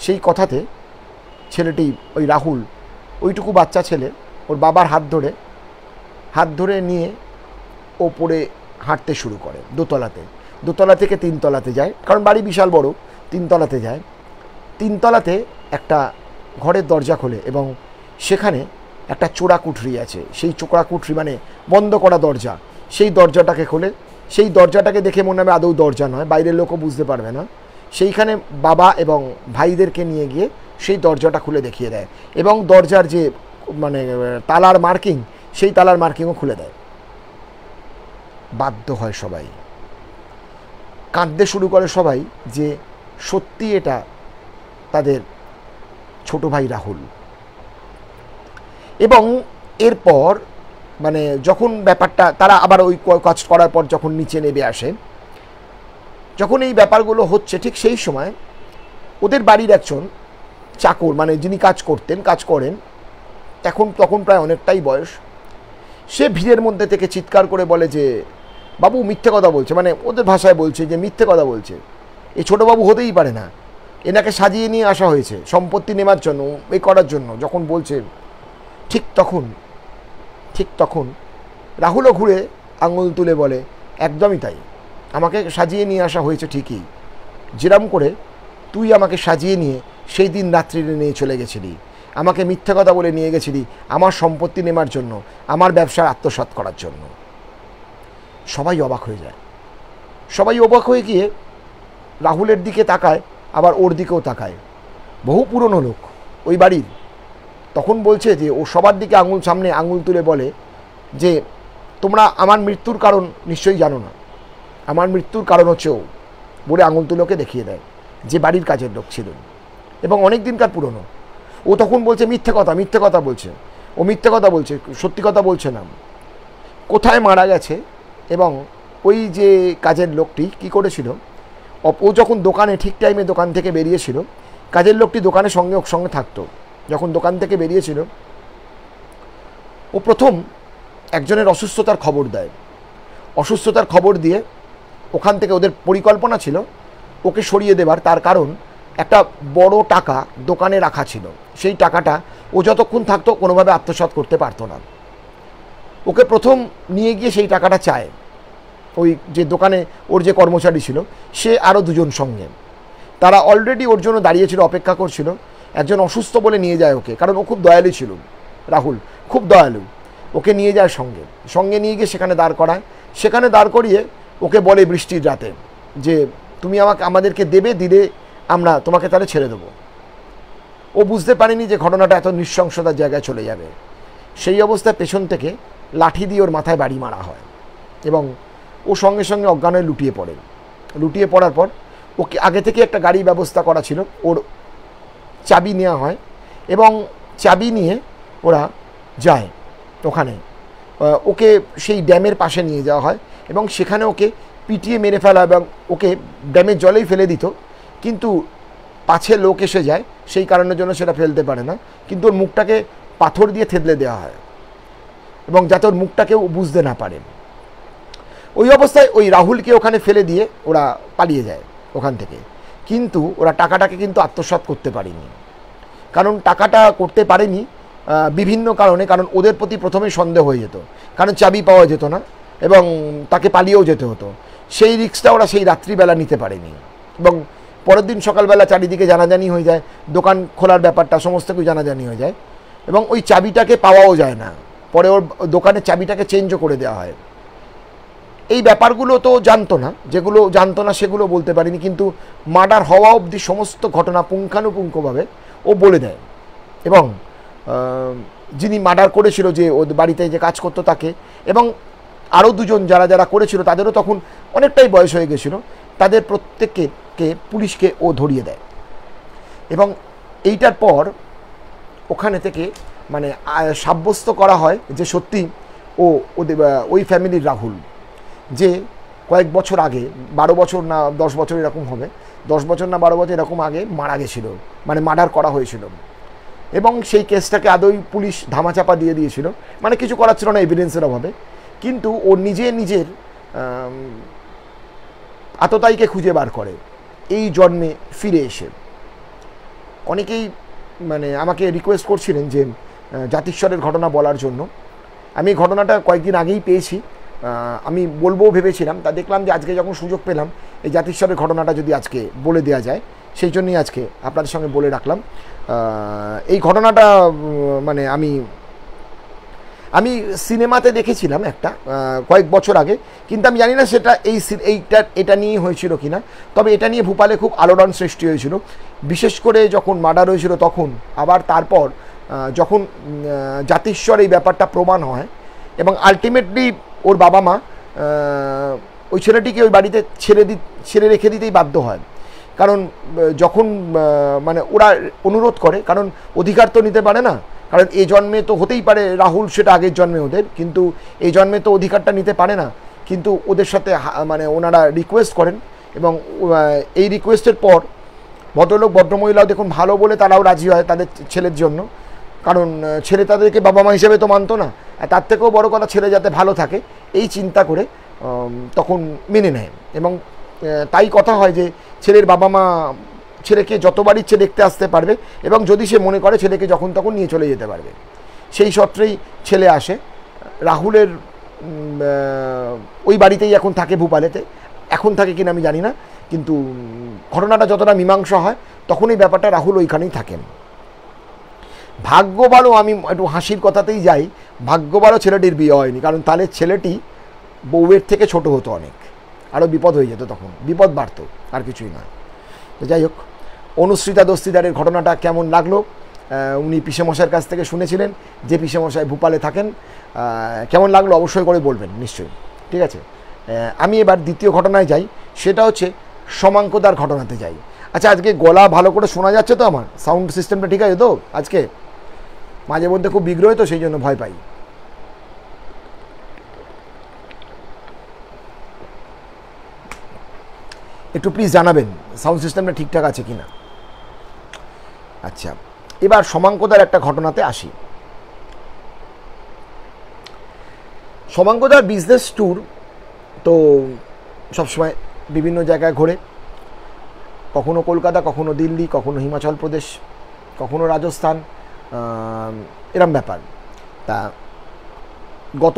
সেই কথাতে ছেলেটি, ওই রাহুল, ওইটুকু বাচ্চা ছেলে, ওর বাবার হাত ধরে নিয়ে ওপরে হাঁটতে শুরু করে, দোতলা থেকে 3 তলাতে যায়, কারণ বাড়ি বিশাল বড়। 3 তলাতে যায়, 3 তলাতে একটা ঘরের দরজা খোলে, এবং সেখানে একটা চোরা কুঠরি আছে। সেই চোরা কুঠরি মানে বন্ধ করা দরজা, সেই দরজাটাকে খোলে। সেই দরজাটাকে দেখে মনে হবে আদৌ দরজা নয়, বাইরের লোকও বুঝতে পারবে না। সেইখানে বাবা এবং ভাইদেরকে নিয়ে গিয়ে সেই দরজাটা খুলে দেখিয়ে দেয়, এবং দরজার যে মানে তালার মার্কিং, সেই তালার মার্কিংও খুলে দেয়। বাধ্য হয় সবাই, কাঁদতে শুরু করে সবাই, যে সত্যি এটা তাদের ছোট ভাই রাহুল। এবং এরপর মানে যখন ব্যাপারটা, তারা আবার ওই কাজ করার পর যখন নিচে নেমে আসে, যখন এই ব্যাপারগুলো হচ্ছে, ঠিক সেই সময় ওদের বাড়ির একজন চাকর, মানে যিনি কাজ করেন, তখন প্রায় অনেকটাই বয়স, সে ভিড়ের মধ্যে থেকে চিৎকার করে বলে যে বাবু মিথ্যে কথা বলছে, মানে ওদের ভাষায় বলছে যে মিথ্যে কথা বলছে, এই ছোটোবাবু হতেই পারে না, এনাকে সাজিয়ে নিয়ে আসা হয়েছে সম্পত্তি নেবার জন্য, এই করার জন্য। যখন বলছে, ঠিক তখন রাহুলও ঘুরে আঙুল তুলে বলে একদমই তাই, আমাকে সাজিয়ে নিয়ে আসা হয়েছে ঠিকই, যেরম করে তুই আমাকে সাজিয়ে নিয়ে সেই দিন রাত্রিরে নিয়ে চলে গেছিলি, আমাকে মিথ্যে কথা বলে নিয়ে গেছিলি আমার সম্পত্তি নেবার জন্য, আমার ব্যবসার আত্মসাৎ করার জন্য। সবাই অবাক হয়ে যায়, সবাই অবাক হয়ে গিয়ে রাহুলের দিকে তাকায়, আবার ওর দিকেও তাকায়। বহু পুরনো লোক ওই বাড়ির, তখন বলছে যে ও সবার দিকে সামনে আঙুল তুলে বলে যে তোমরা আমার মৃত্যুর কারণ নিশ্চয়ই জানো না, আমার মৃত্যুর কারণ হচ্ছে ও, বলে আঙুল তুলোকে দেখিয়ে দেয়, যে বাড়ির কাজের লোক ছিলেন এবং অনেক দিনকার পুরনো। ও তখন বলছে মিথ্যে কথা বলছে, ও মিথ্যে কথা বলছে, সত্যি কথা বলছে না। কোথায় মারা গেছে, এবং ওই যে কাজের লোকটি কি করেছিল, ও যখন দোকানে ঠিক টাইমে দোকান থেকে বেরিয়েছিল, কাজের লোকটি দোকানের সঙ্গে থাকতো, যখন দোকান থেকে বেরিয়েছিল ও প্রথম একজনের অসুস্থতার খবর দেয়, অসুস্থতার খবর দিয়ে ওখান থেকে ওদের পরিকল্পনা ছিল ওকে সরিয়ে দেবার, তার কারণ একটা বড় টাকা দোকানে রাখা ছিল, সেই টাকাটা ও যতক্ষণ থাকতো কোনোভাবে আত্মসাৎ করতে পারতো না। ওকে প্রথম নিয়ে গিয়ে সেই টাকাটা চায় ওই যে দোকানে ওর যে কর্মচারী ছিল, সে আরও 2 জন সঙ্গে, তারা অলরেডি ওর জন্য দাঁড়িয়েছিল, অপেক্ষা করছিল। একজন অসুস্থ বলে নিয়ে যায় ওকে, কারণ ও খুব দয়ালু ছিল, রাহুল খুব দয়ালু। ওকে নিয়ে যায় সঙ্গে নিয়ে গিয়ে সেখানে দাঁড় করায়, সেখানে দাঁড় করিয়ে ওকে বলে বৃষ্টির রাতে যে তুমি আমাদেরকে দিলে আমরা তোমাকে তাহলে ছেড়ে দেবো। ও বুঝতে পারেনি যে ঘটনাটা এত নৃশংসতার জায়গায় চলে যাবে। সেই অবস্থায় পেছন থেকে লাঠি দিয়ে ওর মাথায় বাড়ি মারা হয়, এবং ও সঙ্গে সঙ্গে অজ্ঞান হয়ে লুটিয়ে পড়ে। লুটিয়ে পড়ার পর ওকে আগে থেকে একটা গাড়ি ব্যবস্থা করা ছিল, ওর চাবি নেওয়া হয় এবং চাবি নিয়ে ওরা যায় ওখানে, ওকে সেই ড্যামের পাশে নিয়ে যাওয়া হয় এবং সেখানে ওকে পিটিয়ে মেরে ফেলা এবং ওকে ড্যামের জলেই ফেলে দিত, কিন্তু পাছে লোক এসে যায় সেই কারণের জন্য সেটা ফেলতে পারে না, কিন্তু ওর মুখটাকে পাথর দিয়ে থেতলে দেওয়া হয় এবং যাতে ওর মুখটা কেউ বুঝতে না পারে। ওই অবস্থায় ওই রাহুলকে ওখানে ফেলে দিয়ে ওরা পালিয়ে যায় ওখান থেকে, কিন্তু ওরা টাকাটাকে কিন্তু আত্মসাৎ করতে পারেনি। কারণ টাকাটা করতে পারেনি বিভিন্ন কারণে, কারণ ওদের প্রতি প্রথমে সন্দেহ হয়ে যেত, কারণ চাবি পাওয়া যেত না এবং তাকে পালিয়েও যেতে হতো। সেই রিস্কটা ওরা সেই রাত্রিবেলা নিতে পারেনি এবং পরের দিন সকালবেলা চারিদিকে জানাজানি হয়ে যায়, দোকান খোলার ব্যাপারটা সমস্ত কিছু জানাজানি হয়ে যায় এবং ওই চাবিটাকে পাওয়াও যায় না। পরে ওর দোকানের চাবিটাকে চেঞ্জও করে দেওয়া হয়। এই ব্যাপারগুলো তো জানতো না, যেগুলো জানতো না সেগুলো বলতে পারিনি, কিন্তু মার্ডার হওয়া অবধি সমস্ত ঘটনা পুঙ্খানুপুঙ্খভাবে ও বলে দেয় এবং যিনি মার্ডার করেছিল, যে ও বাড়িতে যে কাজ করতো তাকে, এবং আরও দুজন যারা যারা করেছিল তাদেরও তখন অনেকটাই বয়স হয়ে গেছিলো, তাদের প্রত্যেককে পুলিশকে ও ধরিয়ে দেয়। এবং এইটার পর ওখানে থেকে মানে সাব্যস্ত করা হয় যে সত্যি ও ওদের ওই ফ্যামিলির রাহুল, যে কয়েক বছর আগে 12 বছর না 10 বছর এরকম হবে, 10 বছর না 12 বছর এরকম আগে মারা গেছিল, মানে মার্ডার করা হয়েছিল এবং সেই কেসটাকে আদৌ পুলিশ ধামাচাপা দিয়ে দিয়েছিল, মানে কিছু করার ছিল না এভিডেন্সের অভাবে। কিন্তু ও নিজের আততায়ীকে খুঁজে বার করে এই জন্মে ফিরে এসে। অনেকেই মানে আমাকে রিকোয়েস্ট করছিলেন যে জাতিস্বরের ঘটনা বলার জন্য। আমি এই ঘটনাটা কয়েকদিন আগেই পেয়েছি, আমি বলবো ভেবেছিলাম, তা দেখলাম যে আজকে যখন সুযোগ পেলাম এই জাতিস্বরের ঘটনাটা যদি আজকে বলে দেওয়া যায়, সেই জন্যই আজকে আপনাদের সঙ্গে বলে রাখলাম। এই ঘটনাটা মানে আমি সিনেমাতে দেখেছিলাম একটা কয়েক বছর আগে, কিন্তু আমি জানি না সেটা এটা নিয়ে হয়েছিল কি না। তবে এটা নিয়ে ভূপালে খুব আলোড়ন সৃষ্টি হয়েছিল, বিশেষ করে যখন মার্ডার হয়েছিল তখন, আবার তারপর যখন জাতিস্বর এই ব্যাপারটা প্রমাণ হয় এবং আলটিমেটলি ওর বাবা মা ওই ছেলেটিকে ওই বাড়িতে ছেড়ে রেখে দিতেই বাধ্য হয়। কারণ যখন মানে ওরা অনুরোধ করে, কারণ অধিকার তো নিতে পারে না, কারণ এই জন্মে তো হতেই পারে রাহুল সেটা আগের জন্মে ওদের, কিন্তু এই জন্মে তো অধিকারটা নিতে পারে না, কিন্তু ওদের সাথে মানে ওনারা রিকোয়েস্ট করেন এবং এই রিকোয়েস্টের পর ভদ্রলোক ভদ্রমহিলাও দেখুন ভালো বলে তারাও রাজি হয় তাদের ছেলের জন্য, কারণ ছেলে তাদেরকে বাবা মা হিসেবে তো মানতো না, আর তার থেকেও বড় কথা ছেলে যাতে ভালো থাকে এই চিন্তা করে তখন মেনে নেয়। এবং তাই কথা হয় যে ছেলের বাবা মা ছেলেকে যতবার ইচ্ছে দেখতে আসতে পারবে এবং যদি সে মনে করে ছেলেকে যখন তখন নিয়ে চলে যেতে পারবে। সেই সূত্রেই ছেলে আসে, রাহুলের ওই বাড়িতেই এখন থাকে ভূপালেতে, এখন থাকে কিনা আমি জানি না, কিন্তু ঘটনাটা যতটা মীমাংসা হয় তখনই ব্যাপারটা রাহুল ওইখানেই থাকেন। ভাগ্য ভালো, আমি একটু হাসির কথাতেই যাই, ভাগ্য ভালো ছেলেটির বিয়ে হয়নি, কারণ তাহলে ছেলেটি বউয়ের থেকে ছোট হতো অনেক, আরও বিপদ হয়ে যেত, তখন বিপদ বাড়ত, আর কিছুই না। তো যাই হোক, অনুশ্রিতা দস্তিদারের ঘটনাটা কেমন লাগলো উনি পিসেমশাইয়ের কাছ থেকে শুনেছিলেন, যে পিসেমশাই ভূপালে থাকেন, কেমন লাগলো অবশ্যই করে বলবেন নিশ্চয়ই, ঠিক আছে। আমি এবার দ্বিতীয় ঘটনায় যাই, সেটা হচ্ছে সমাঙ্কদার ঘটনাতে যাই। আচ্ছা, আজকে গলা ভালো করে শোনা যাচ্ছে তো? আমার সাউন্ড সিস্টেমটা ঠিক আছে তো? আজকে মাঝে মধ্যে খুব বিগ্রহ, তো সেই জন্য ভয় পাই। একটু প্লিজ জানাবেন সাউন্ড সিস্টেমটা ঠিকঠাক আছে কি না। আচ্ছা, এবার সমাঙ্কদার একটা ঘটনাতে আসি। সমাঙ্কদার বিজনেস ট্যুর তো সবসময় বিভিন্ন জায়গায় ঘোরে, কখনো কলকাতা, কখনো দিল্লি, কখনো হিমাচল প্রদেশ, কখনো রাজস্থান, এরম ব্যাপার। তা গত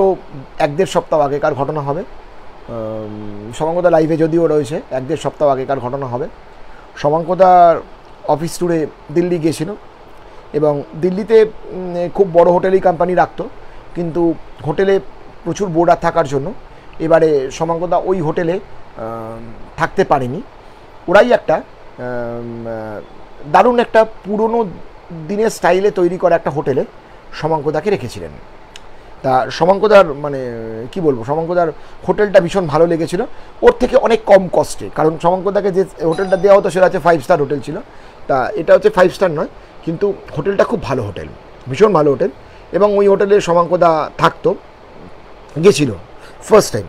1-1.5 সপ্তাহ আগেকার ঘটনা হবে, সমাঙ্কদা লাইভে যদিও রয়েছে, 1-1.5 সপ্তাহ আগেকার ঘটনা হবে। সমাঙ্কদার অফিস ট্যুরে দিল্লি গিয়েছিল এবং দিল্লিতে খুব বড় হোটেলেই কোম্পানি রাখতো, কিন্তু হোটেলে প্রচুর বোর্ডার থাকার জন্য এবারে সমাঙ্কদা ওই হোটেলে থাকতে পারেনি। ওরাই একটা দারুণ একটা পুরনো দিনের স্টাইলে তৈরি করা একটা হোটেলে সমাঙ্কদাকে রেখেছিলেন। তা শমাঙ্কদার মানে কি বলবো, শমাঙ্কদার হোটেলটা ভীষণ ভালো লেগেছিল, ওর থেকে অনেক কম কস্টে। কারণ শমাঙ্কদাকে যে হোটেলটা দেওয়া হতো সেটা হচ্ছে 5 স্টার হোটেল ছিল, তা এটা হচ্ছে 5 স্টার নয়, কিন্তু হোটেলটা খুব ভালো হোটেল, ভীষণ ভালো হোটেল। এবং ওই হোটেলে শমাঙ্কদা থাকতো, গেছিল ফার্স্ট টাইম।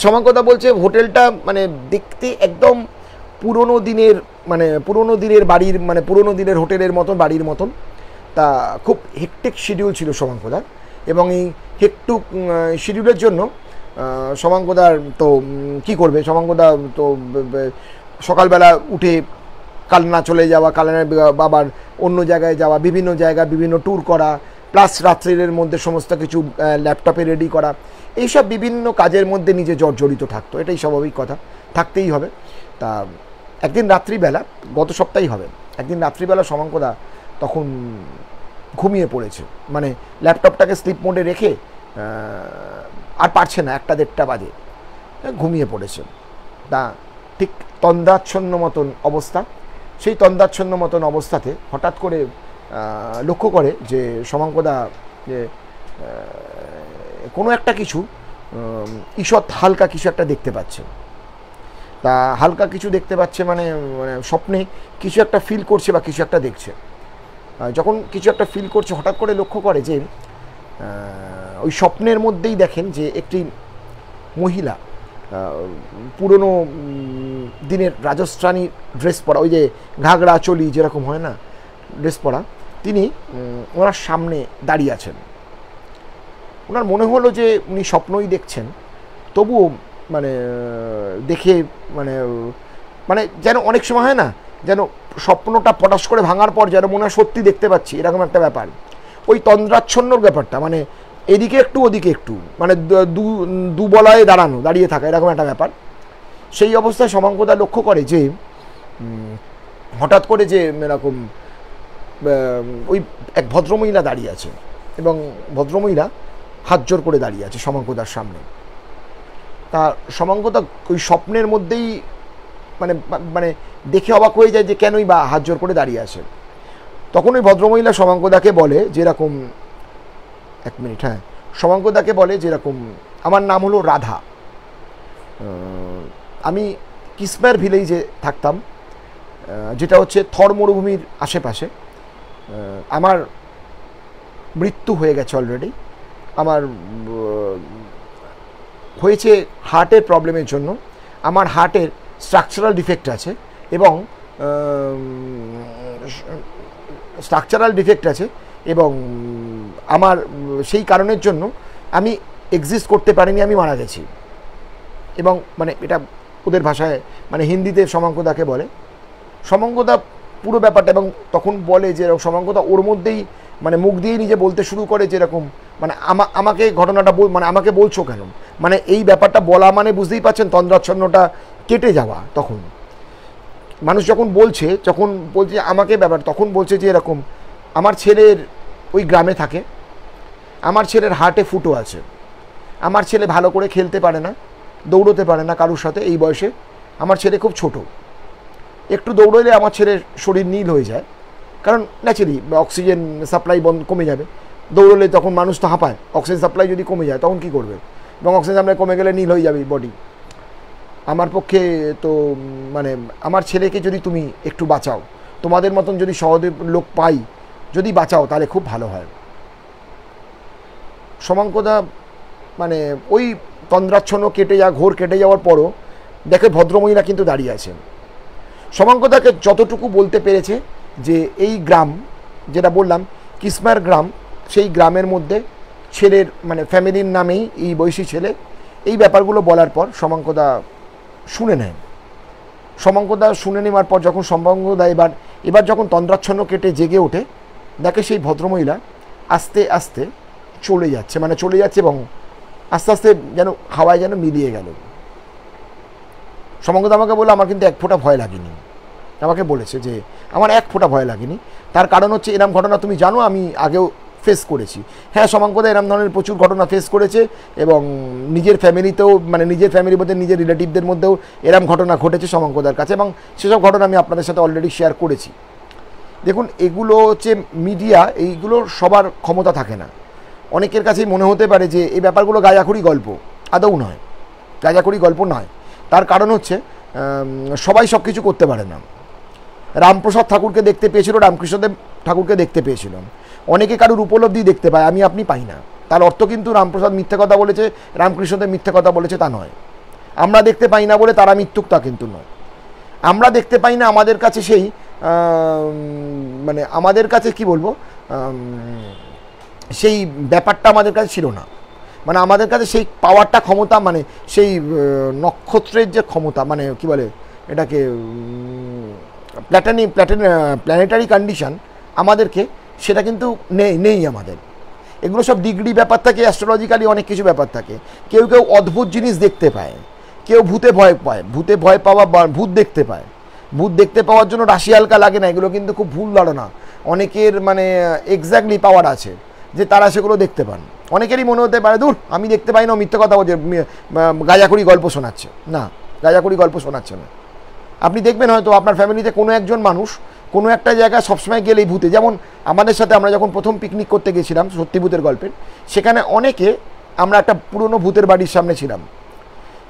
শমাঙ্কদা বলছে হোটেলটা মানে দেখতে একদম পুরনো দিনের, মানে পুরনো দিনের বাড়ির, মানে পুরনো দিনের হোটেলের মতন, বাড়ির মতন। তা খুব হেকটেক শিডিউল ছিল শমাঙ্কদার, এবং এই হেকটুক শিডিউলের জন্য শমাঙ্কদার তো কী করবে, শমাঙ্কদা তো সকালবেলা উঠে কালনা চলে যাওয়া, কালনার বাবার অন্য জায়গায় যাওয়া, বিভিন্ন জায়গা বিভিন্ন ট্যুর করা, প্লাস রাত্রির মধ্যে সমস্ত কিছু ল্যাপটপে রেডি করা, এইসব বিভিন্ন কাজের মধ্যে নিজে জর্জরিত থাকতো। এটাই স্বাভাবিক কথা, থাকতেই হবে। তা একদিন রাত্রিবেলা, গত সপ্তাহেই হবে, একদিন রাত্রিবেলা শমাঙ্কদা তখন ঘুমিয়ে পড়েছে, মানে ল্যাপটপটাকে স্লিপ মোডে রেখে আর পারছে না, 1টা-1.5টা বাজে, ঘুমিয়ে পড়েছে। তা ঠিক তন্দ্রাচ্ছন্ন মতন অবস্থা, সেই তন্দ্রাচ্ছন্ন মতন অবস্থাতে হঠাৎ করে লক্ষ্য করে যে শমাঙ্কদা যে কোনো একটা কিছু ঈষৎ হালকা কিছু একটা দেখতে পাচ্ছে। তা হালকা কিছু দেখতে পাচ্ছে মানে স্বপ্নে কিছু একটা ফিল করছে বা কিছু একটা দেখছে। যখন কিছু একটা ফিল করছে, হঠাৎ করে লক্ষ্য করে যে ওই স্বপ্নের মধ্যেই দেখেন যে একটি মহিলা পুরনো দিনের রাজস্থানী ড্রেস পরা, ওই যে ঘাগড়া চলি যেরকম হয় না, ড্রেস পরা, তিনি ওনার সামনে দাঁড়িয়ে আছেন। ওনার মনে হলো যে উনি স্বপ্নই দেখছেন, তবুও মানে দেখে মানে মানে যেন অনেক সময় হয় না, যেন স্বপ্নটা পটাশ করে ভাঙার পর যেন মনে হয় সত্যি দেখতে পাচ্ছি, এরকম একটা ব্যাপার। ওই তন্দ্রাচ্ছন্নর ব্যাপারটা, মানে এদিকে একটু ওদিকে একটু, মানে দু বলয়ে দাঁড়িয়ে থাকা, এরকম একটা ব্যাপার। সেই অবস্থায় শমাঙ্কদা লক্ষ্য করে যে হঠাৎ করে যে এরকম ওই এক ভদ্রমহিলা দাঁড়িয়ে আছে, এবং ভদ্রমহিলা হাত জোর করে দাঁড়িয়ে আছে শমাঙ্কদার সামনে। তা শমাঙ্কদা ওই স্বপ্নের মধ্যেই মানে মানে দেখে অবাক হয়ে যায় যে কেনই বা হাত জোর করে দাঁড়িয়ে আছে। তখন ওই ভদ্রমহিলা শমাঙ্কদাকে বলে যেরকম, 1 মিনিট, হ্যাঁ, শমাঙ্কদাকে বলে যেরকম, আমার নাম হলো রাধা, আমি কিসমার ভিলেজে থাকতাম, যেটা হচ্ছে থর মরুভূমির আশেপাশে। আমার মৃত্যু হয়ে গেছে অলরেডি, আমার হয়েছে হার্টের প্রবলেমের জন্য, আমার হার্টের স্ট্রাকচারাল ডিফেক্ট আছে, এবং এবং আমার সেই কারণের জন্য আমি এক্সিস্ট করতে পারিনি, আমি মারা গেছি। এবং মানে এটা ওদের ভাষায়, মানে হিন্দিতে শমাঙ্কদাকে বলে। শমাঙ্কদা পুরো ব্যাপারটা, এবং তখন বলে যে শমাঙ্কদা ওর মধ্যেই মানে মুখ দিয়েই নিজে বলতে শুরু করে যেরকম, মানে আমাকে ঘটনাটা মানে আমাকে বলছো কেন, মানে এই ব্যাপারটা বলা মানে বুঝতেই পারছেন তন্দ্রাচ্ছন্নটা কেটে যাওয়া। তখন মানুষ যখন বলছে আমাকে ব্যাপার, তখন বলছে যে এরকম, আমার ছেলের ওই গ্রামে থাকে, আমার ছেলের হার্টে ফুটো আছে, আমার ছেলে ভালো করে খেলতে পারে না, দৌড়তে পারে না কারোর সাথে, এই বয়সে আমার ছেলে খুব ছোট, একটু দৌড়লে আমার ছেলের শরীর নীল হয়ে যায়, কারণ ন্যাচারালি অক্সিজেন সাপ্লাই কমে যাবে, দৌড়লে তখন মানুষ তো হাঁপায়, অক্সিজেন সাপ্লাই যদি কমে যায় তখন কী করবে, এবং অক্সিজেন সাপ্লাই কমে গেলে নীল হয়ে যাবে বডি। আমার পক্ষে তো মানে আমার ছেলেকে যদি তুমি একটু বাঁচাও, তোমাদের মতন যদি সহদেব লোক পাই, যদি বাঁচাও তাহলে খুব ভালো হয়। শমাঙ্কদা মানে ওই তন্দ্রাচ্ছন্ন ঘোর কেটে যাওয়ার পরও দেখে ভদ্রমহিলা কিন্তু দাঁড়িয়ে আছেন। শমাঙ্কদাকে যতটুকু বলতে পেরেছে যে এই গ্রাম, যেটা বললাম কিসমার গ্রাম, সেই গ্রামের মধ্যে ছেলের মানে ফ্যামিলির নামেই এই বয়সী ছেলে, এই ব্যাপারগুলো বলার পর শমাঙ্কদা শুনে নেন। শমাঙ্কদা শুনে নেওয়ার পর যখন শমাঙ্কদা এবার যখন তন্দ্রাচ্ছন্ন কেটে জেগে ওঠে, দেখে সেই ভদ্রমহিলা আস্তে আস্তে চলে যাচ্ছে, এবং আস্তে আস্তে যেন হাওয়ায় যেন মিলিয়ে গেল। শমাঙ্কদা আমাকে বললো আমার কিন্তু 1 ফোঁটা ভয় লাগেনি, আমাকে বলেছে যে আমার 1 ফোঁটা ভয় লাগেনি, তার কারণ হচ্ছে এরম ঘটনা তুমি জানো আমি আগেও ফেস করেছি। হ্যাঁ, শমাঙ্কদা এরম ধরনের প্রচুর ঘটনা ফেস করেছে, এবং নিজের ফ্যামিলিতেও, মানে নিজের ফ্যামিলির মধ্যে নিজের রিলেটিভদের মধ্যেও এরম ঘটনা ঘটেছে শমাঙ্কদার কাছে, এবং সেসব ঘটনা আমি আপনাদের সাথে অলরেডি শেয়ার করেছি। দেখুন, এগুলো হচ্ছে মিডিয়া, এইগুলোর সবার ক্ষমতা থাকে না, অনেকের কাছেই মনে হতে পারে যে এই ব্যাপারগুলো গাঁজাখুরি গল্প। আদৌ নয়, গাঁজাখুরি গল্প নয়। তার কারণ হচ্ছে সবাই সব কিছু করতে পারে না। রামপ্রসাদ ঠাকুরকে দেখতে পেয়েছিল, রামকৃষ্ণদেব ঠাকুরকে দেখতে পেয়েছিলাম। অনেকে কারুর উপলব্ধি দেখতে পায়, আমি আপনি পাই না। তার অর্থ কিন্তু রামপ্রসাদ মিথ্যে কথা বলেছে, রামকৃষ্ণদেব মিথ্যে কথা বলেছে তা নয়। আমরা দেখতে পাই না বলে তারা মিথ্যুক তা কিন্তু নয়। আমরা দেখতে পাই না, আমাদের কাছে সেই মানে আমাদের কাছে কি বলবো, সেই ব্যাপারটা আমাদের কাছে ছিল না। মানে আমাদের কাছে সেই পাওয়ারটা, ক্ষমতা, মানে সেই নক্ষত্রের যে ক্ষমতা, মানে কি বলে এটাকে, প্ল্যানেটারি কন্ডিশন আমাদেরকে, সেটা কিন্তু নেই আমাদের। এগুলো সব ডিগ্রি ব্যাপার থাকে, অ্যাস্ট্রোলজিক্যালি অনেক কিছু ব্যাপার থাকে। কেউ কেউ অদ্ভুত জিনিস দেখতে পায়, কেউ ভূতে ভয় পায়, ভূতে ভয় পাওয়া বা ভূত দেখতে পায়। ভূত দেখতে পাওয়ার জন্য রাশি হালকা লাগে না, এগুলো কিন্তু খুব ভুল ধারণা। অনেকের মানে এক্স্যাক্টলি পাওয়ার আছে যে তারা সেগুলো দেখতে পান। অনেকেরই মনে হতে পারে দূর আমি দেখতে পাই না, মিথ্যে কথা বলছে, গাঁজাখুরি গল্প শোনাচ্ছে। না, গাঁজাখুরি গল্প শোনাচ্ছে না। আপনি দেখবেন হয়তো আপনার ফ্যামিলিতে কোনো একজন মানুষ কোনো একটা জায়গায় সবসময় গেলেই ভূতে, যেমন আমাদের সাথে আমরা যখন প্রথম পিকনিক করতে গেছিলাম সত্যি ভূতের গল্পের, সেখানে অনেকে আমরা একটা পুরনো ভূতের বাড়ির সামনে ছিলাম।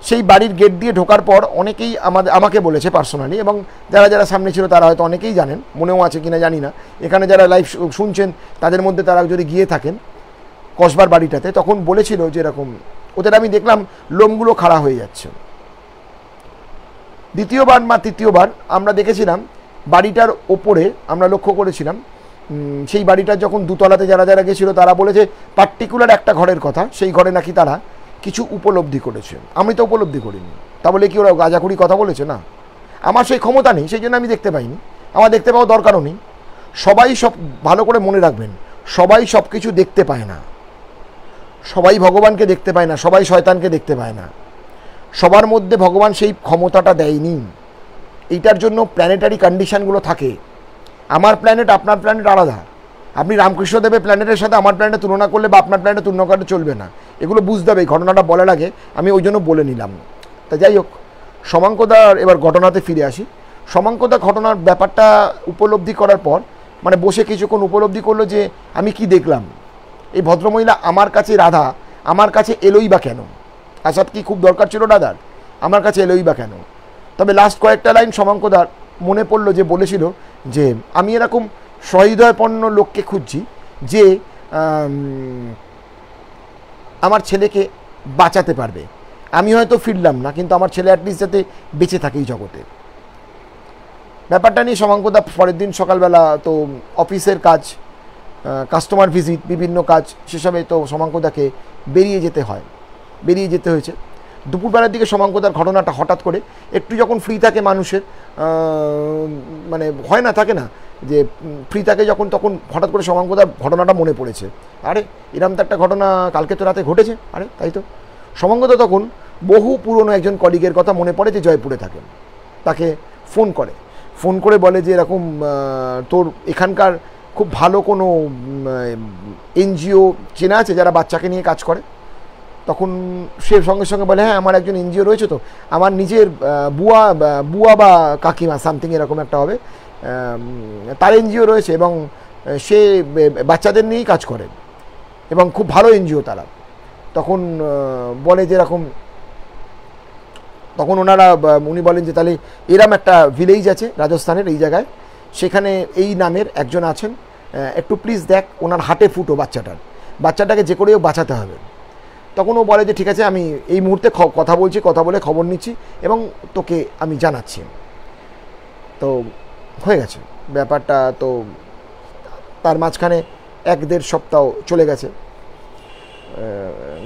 সেই বাড়ির গেট দিয়ে ঢোকার পর অনেকেই আমাকে বলেছে পার্সোনালি, এবং যারা যারা সামনে ছিল তারা হয়তো অনেকেই জানেন, মনেও আছে কিনা জানি না, এখানে যারা লাইভ শুনছেন তাদের মধ্যে তারা যদি গিয়ে থাকেন কসবার বাড়িটাতে, তখন বলেছিল যে এরকম ওদের আমি দেখলাম লোমগুলো খাড়া হয়ে যাচ্ছে। দ্বিতীয়বার বা তৃতীয়বার আমরা দেখেছিলাম বাড়িটার ওপরে, আমরা লক্ষ্য করেছিলাম সেই বাড়িটার যখন দুতলাতে যারা যারা গেছিলো তারা বলেছে পার্টিকুলার একটা ঘরের কথা, সেই ঘরে নাকি তারা কিছু উপলব্ধি করেছে। আমি তো উপলব্ধি করিনি, তা বলে কি ওরা গাঁজাখুরি কথা বলেছে? না, আমার সেই ক্ষমতা নেই, সেই জন্য আমি দেখতে পাইনি, আমার দেখতে পাওয়া দরকারও নেই। সবাই সব ভালো করে মনে রাখবেন, সবাই সব কিছু দেখতে পায় না, সবাই ভগবানকে দেখতে পায় না, সবাই শয়তানকে দেখতে পায় না, সবার মধ্যে ভগবান সেই ক্ষমতাটা দেয়নি। এইটার জন্য প্ল্যানেটারি কন্ডিশানগুলো থাকে। আমার প্ল্যানেট আপনার প্ল্যানেট আলাদা। আপনি রামকৃষ্ণদেবের প্ল্যানেটের সাথে আমার প্ল্যানেটের তুলনা করলে বা আপনার প্ল্যানেটের তুলনা করলে চলবে না। এগুলো বুঝতে হবে। এই ঘটনাটা বলার আগে আমি ওই জন্য বলে নিলাম। তা যাই হোক, শমাঙ্কদার এবার ঘটনাতে ফিরে আসি। শমাঙ্কদা ঘটনার ব্যাপারটা উপলব্ধি করার পর মানে বসে কিছুক্ষণ উপলব্ধি করলো যে আমি কি দেখলাম, এই ভদ্রমহিলা আমার কাছে রাধা, আমার কাছে এলোই বা কেন? আসাদ কি খুব দরকার ছিল রাধার? আমার কাছে এলোই বা কেন? তবে লাস্ট কয়েকটা লাইন শমাঙ্কদার মনে পড়লো যে বলেছিল যে আমি এরকম সহৃদয়পন্ন লোককে খুঁজছি যে আমার ছেলেকে বাঁচাতে পারবে। আমি হয়তো ফিরলাম না, কিন্তু আমার ছেলে অ্যাটলিস্ট যাতে বেঁচে থাকে এই জগতে। ব্যাপারটা নিয়ে শমাঙ্কদা পরের দিন সকালবেলা তো অফিসের কাজ, কাস্টমার ভিজিট, বিভিন্ন কাজ, সেসবে তো শমাঙ্কদাকে বেরিয়ে যেতে হয়েছে। দুপুরবেলার দিকে শমাঙ্কদার ঘটনাটা হঠাৎ করে একটু যখন ফ্রি থাকে মানুষের, মানে হয় না, থাকে না যে ফ্রি থাকে যখন, তখন হঠাৎ করে শমাঙ্কদার ঘটনাটা মনে পড়েছে। আরে এরম তো একটা ঘটনা কালকে তো রাতে ঘটেছে। আরে তাই তো। শমাঙ্কদা তখন বহু পুরনো একজন কলিগের কথা মনে পড়ে যে জয়পুরে থাকেন। তাকে ফোন করে বলে যে এরকম তোর এখানকার খুব ভালো কোনো এনজিও চেনা আছে যারা বাচ্চাকে নিয়ে কাজ করে? তখন সে সঙ্গে সঙ্গে বলে হ্যাঁ আমার একজন এনজিও রয়েছে, তো আমার নিজের বুয়া বা কাকিমা সামথিং এরকম একটা হবে, তার এনজিও রয়েছে এবং সে বাচ্চাদের নিয়েই কাজ করে এবং খুব ভালো এনজিও তারা। তখন বলে যে এরকম, তখন উনি বলেন যে তাহলে এরম একটা ভিলেজ আছে রাজস্থানের এই জায়গায়, সেখানে এই নামের একজন আছেন, একটু প্লিজ দেখ ওনার হাটে ফুটো বাচ্চাটাকে যে করেও বাঁচাতে হবে। তখন ও বলে যে ঠিক আছে, আমি এই মুহূর্তে কথা বলে খবর নিচ্ছি এবং তোকে আমি জানাচ্ছি। তো হয়ে গেছে ব্যাপারটা। তো তার মাঝখানে 1-1.5 সপ্তাহ চলে গেছে।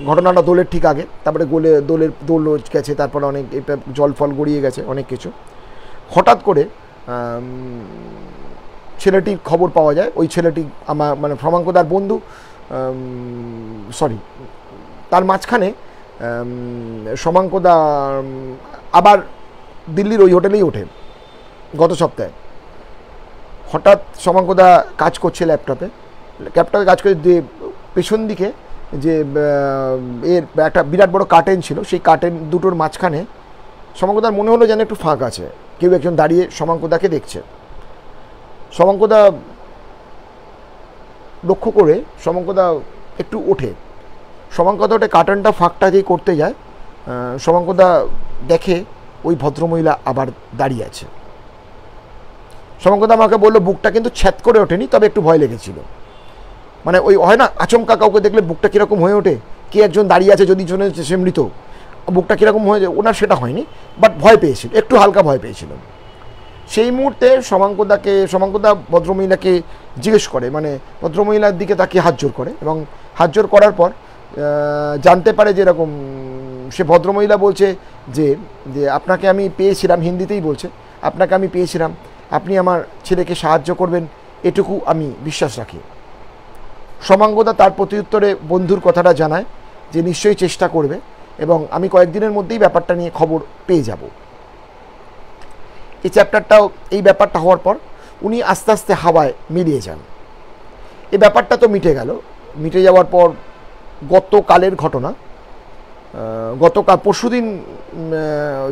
ঘটনাটা দোলের ঠিক আগে, তারপরে দোল গেছে, তারপরে অনেক জল ফল গড়িয়ে গেছে, অনেক কিছু। হঠাৎ করে ছেলেটির খবর পাওয়া যায়। ওই ছেলেটি আমার মানে শমাঙ্কদার বন্ধু, তার মাঝখানে শমাঙ্কদা আবার দিল্লির ওই হোটেলেই ওঠে গত সপ্তাহে। হঠাৎ শমাঙ্কদা কাজ করছে ল্যাপটপে কাজ করে, যে পেছন দিকে যে এর একটা বিরাট বড় কার্টেন ছিল, সেই কার্টেন দুটোর মাঝখানে শমাঙ্কদার মনে হলো যেন একটু ফাঁক আছে, কেউ একজন দাঁড়িয়ে শমাঙ্কদাকে দেখছে। শমাঙ্কদা লক্ষ্য করে শমাঙ্কদা একটু ওঠে, শমাঙ্কদা ওঠে, কার্টনটা ফাঁকটা যেই করতে যায়, শমাঙ্কদা দেখে ওই ভদ্রমহিলা আবার দাঁড়িয়ে আছে। শমাঙ্কদা আমাকে বললো বুকটা কিন্তু ছ্যাদ করে ওঠেনি, তবে একটু ভয় লেগেছিল। মানে ওই হয় না আচমকা কাউকে দেখলে বুকটা কীরকম হয়ে ওঠে, কে একজন দাঁড়িয়ে আছে যদি জন্য সে মৃত, বুকটা কীরকম হয়ে যায়, ওনার সেটা হয়নি, বাট ভয় পেয়েছিল, একটু হালকা ভয় পেয়েছিল। সেই মুহূর্তে শমাঙ্কদা ভদ্রমহিলাকে জিজ্ঞেস করে, মানে ভদ্রমহিলার দিকে তাকে হাত জোর করে, এবং হাত জোর করার পর জানতে পারে যে এরকম, সে ভদ্রমহিলা বলছে যে আপনাকে আমি পেয়েছিলাম, হিন্দিতেই বলছে, আপনাকে আমি পেয়েছিলাম, আপনি আমার ছেলেকে সাহায্য করবেন, এটুকু আমি বিশ্বাস রাখি। শমাঙ্কদা তার প্রত্যুত্তরে বন্ধুর কথাটা জানায় যে নিশ্চয়ই চেষ্টা করবে, এবং আমি কয়েকদিনের মধ্যেই ব্যাপারটা নিয়ে খবর পেয়ে যাব। এই চ্যাপ্টারটাও, এই ব্যাপারটা হওয়ার পর উনি আস্তে আস্তে হাওয়ায় মিলিয়ে যান। এই ব্যাপারটা তো মিটে গেল। মিটে যাওয়ার পর গতকালের ঘটনা, গতকাল পরশুদিন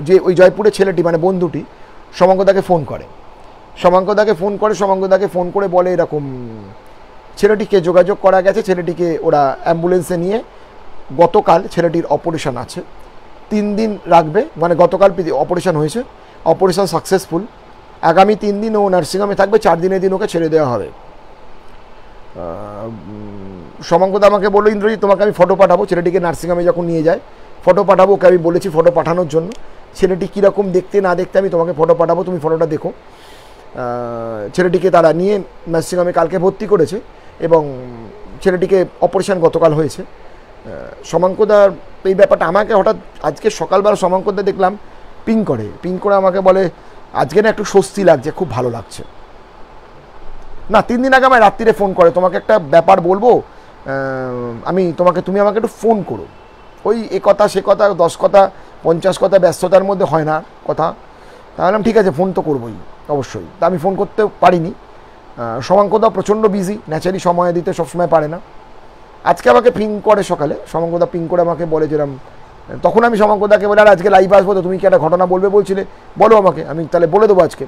যে ওই জয়পুরের ছেলেটি, মানে বন্ধুটি শমাঙ্কদাকে ফোন করে, শমাঙ্কদাকে ফোন করে বলে এরকম ছেলেটিকে যোগাযোগ করা গেছে, ছেলেটিকে ওরা অ্যাম্বুলেন্সে নিয়ে, গতকাল ছেলেটির অপারেশন আছে, 3 দিন রাখবে, মানে গতকাল অপারেশন হয়েছে, অপারেশন সাকসেসফুল, আগামী 3 দিন ও নার্সিংহোমে থাকবে, 4 দিনের দিন ওকে ছেড়ে দেওয়া হবে। শমাঙ্কদা আমাকে বললো ইন্দ্রজিৎ তোমাকে আমি ফটো পাঠাবো, ছেলেটিকে নার্সিংহোমে যখন নিয়ে যায় ফটো পাঠাবো, ওকে আমি বলেছি ফটো পাঠানোর জন্য, ছেলেটি কীরকম দেখতে না দেখতে আমি তোমাকে ফটো পাঠাবো, তুমি ফটোটা দেখো। ছেলেটিকে তারা নিয়ে নার্সিংহোমে কালকে ভর্তি করেছে, এবং ছেলেটিকে অপারেশন গতকাল হয়েছে। শমাঙ্কদার এই ব্যাপারটা আমাকে হঠাৎ আজকে সকালবেলা শমাঙ্কদা দেখলাম পিং করে আমাকে বলে আজকে না একটু স্বস্তি লাগছে, খুব ভালো লাগছে। না 3 দিন আগে আমায় রাত্রিরে ফোন করে, তোমাকে একটা ব্যাপার বলবো, তুমি আমাকে একটু ফোন করো। ওই এ কথা সে কথা 10 কথা 50 কথা ব্যস্ততার মধ্যে হয় না কথা, তাহলে ঠিক আছে ফোন তো করবোই অবশ্যই। তা আমি ফোন করতে পারিনি, শমাঙ্কদা প্রচণ্ড বিজি, ন্যাচারালি সময় দিতে সবসময় পারে না। আজকে আমাকে পিং করে সকালে, শমাঙ্কদা পিং করে আমাকে বলে যেরকম, তখন আমি শমাঙ্কদাকে বলে আর আজকে লাইভ আসবো, তো তুমি কি একটা ঘটনা বলবে বলছিলে, বলো আমাকে, আমি তাহলে বলে দেবো আজকে।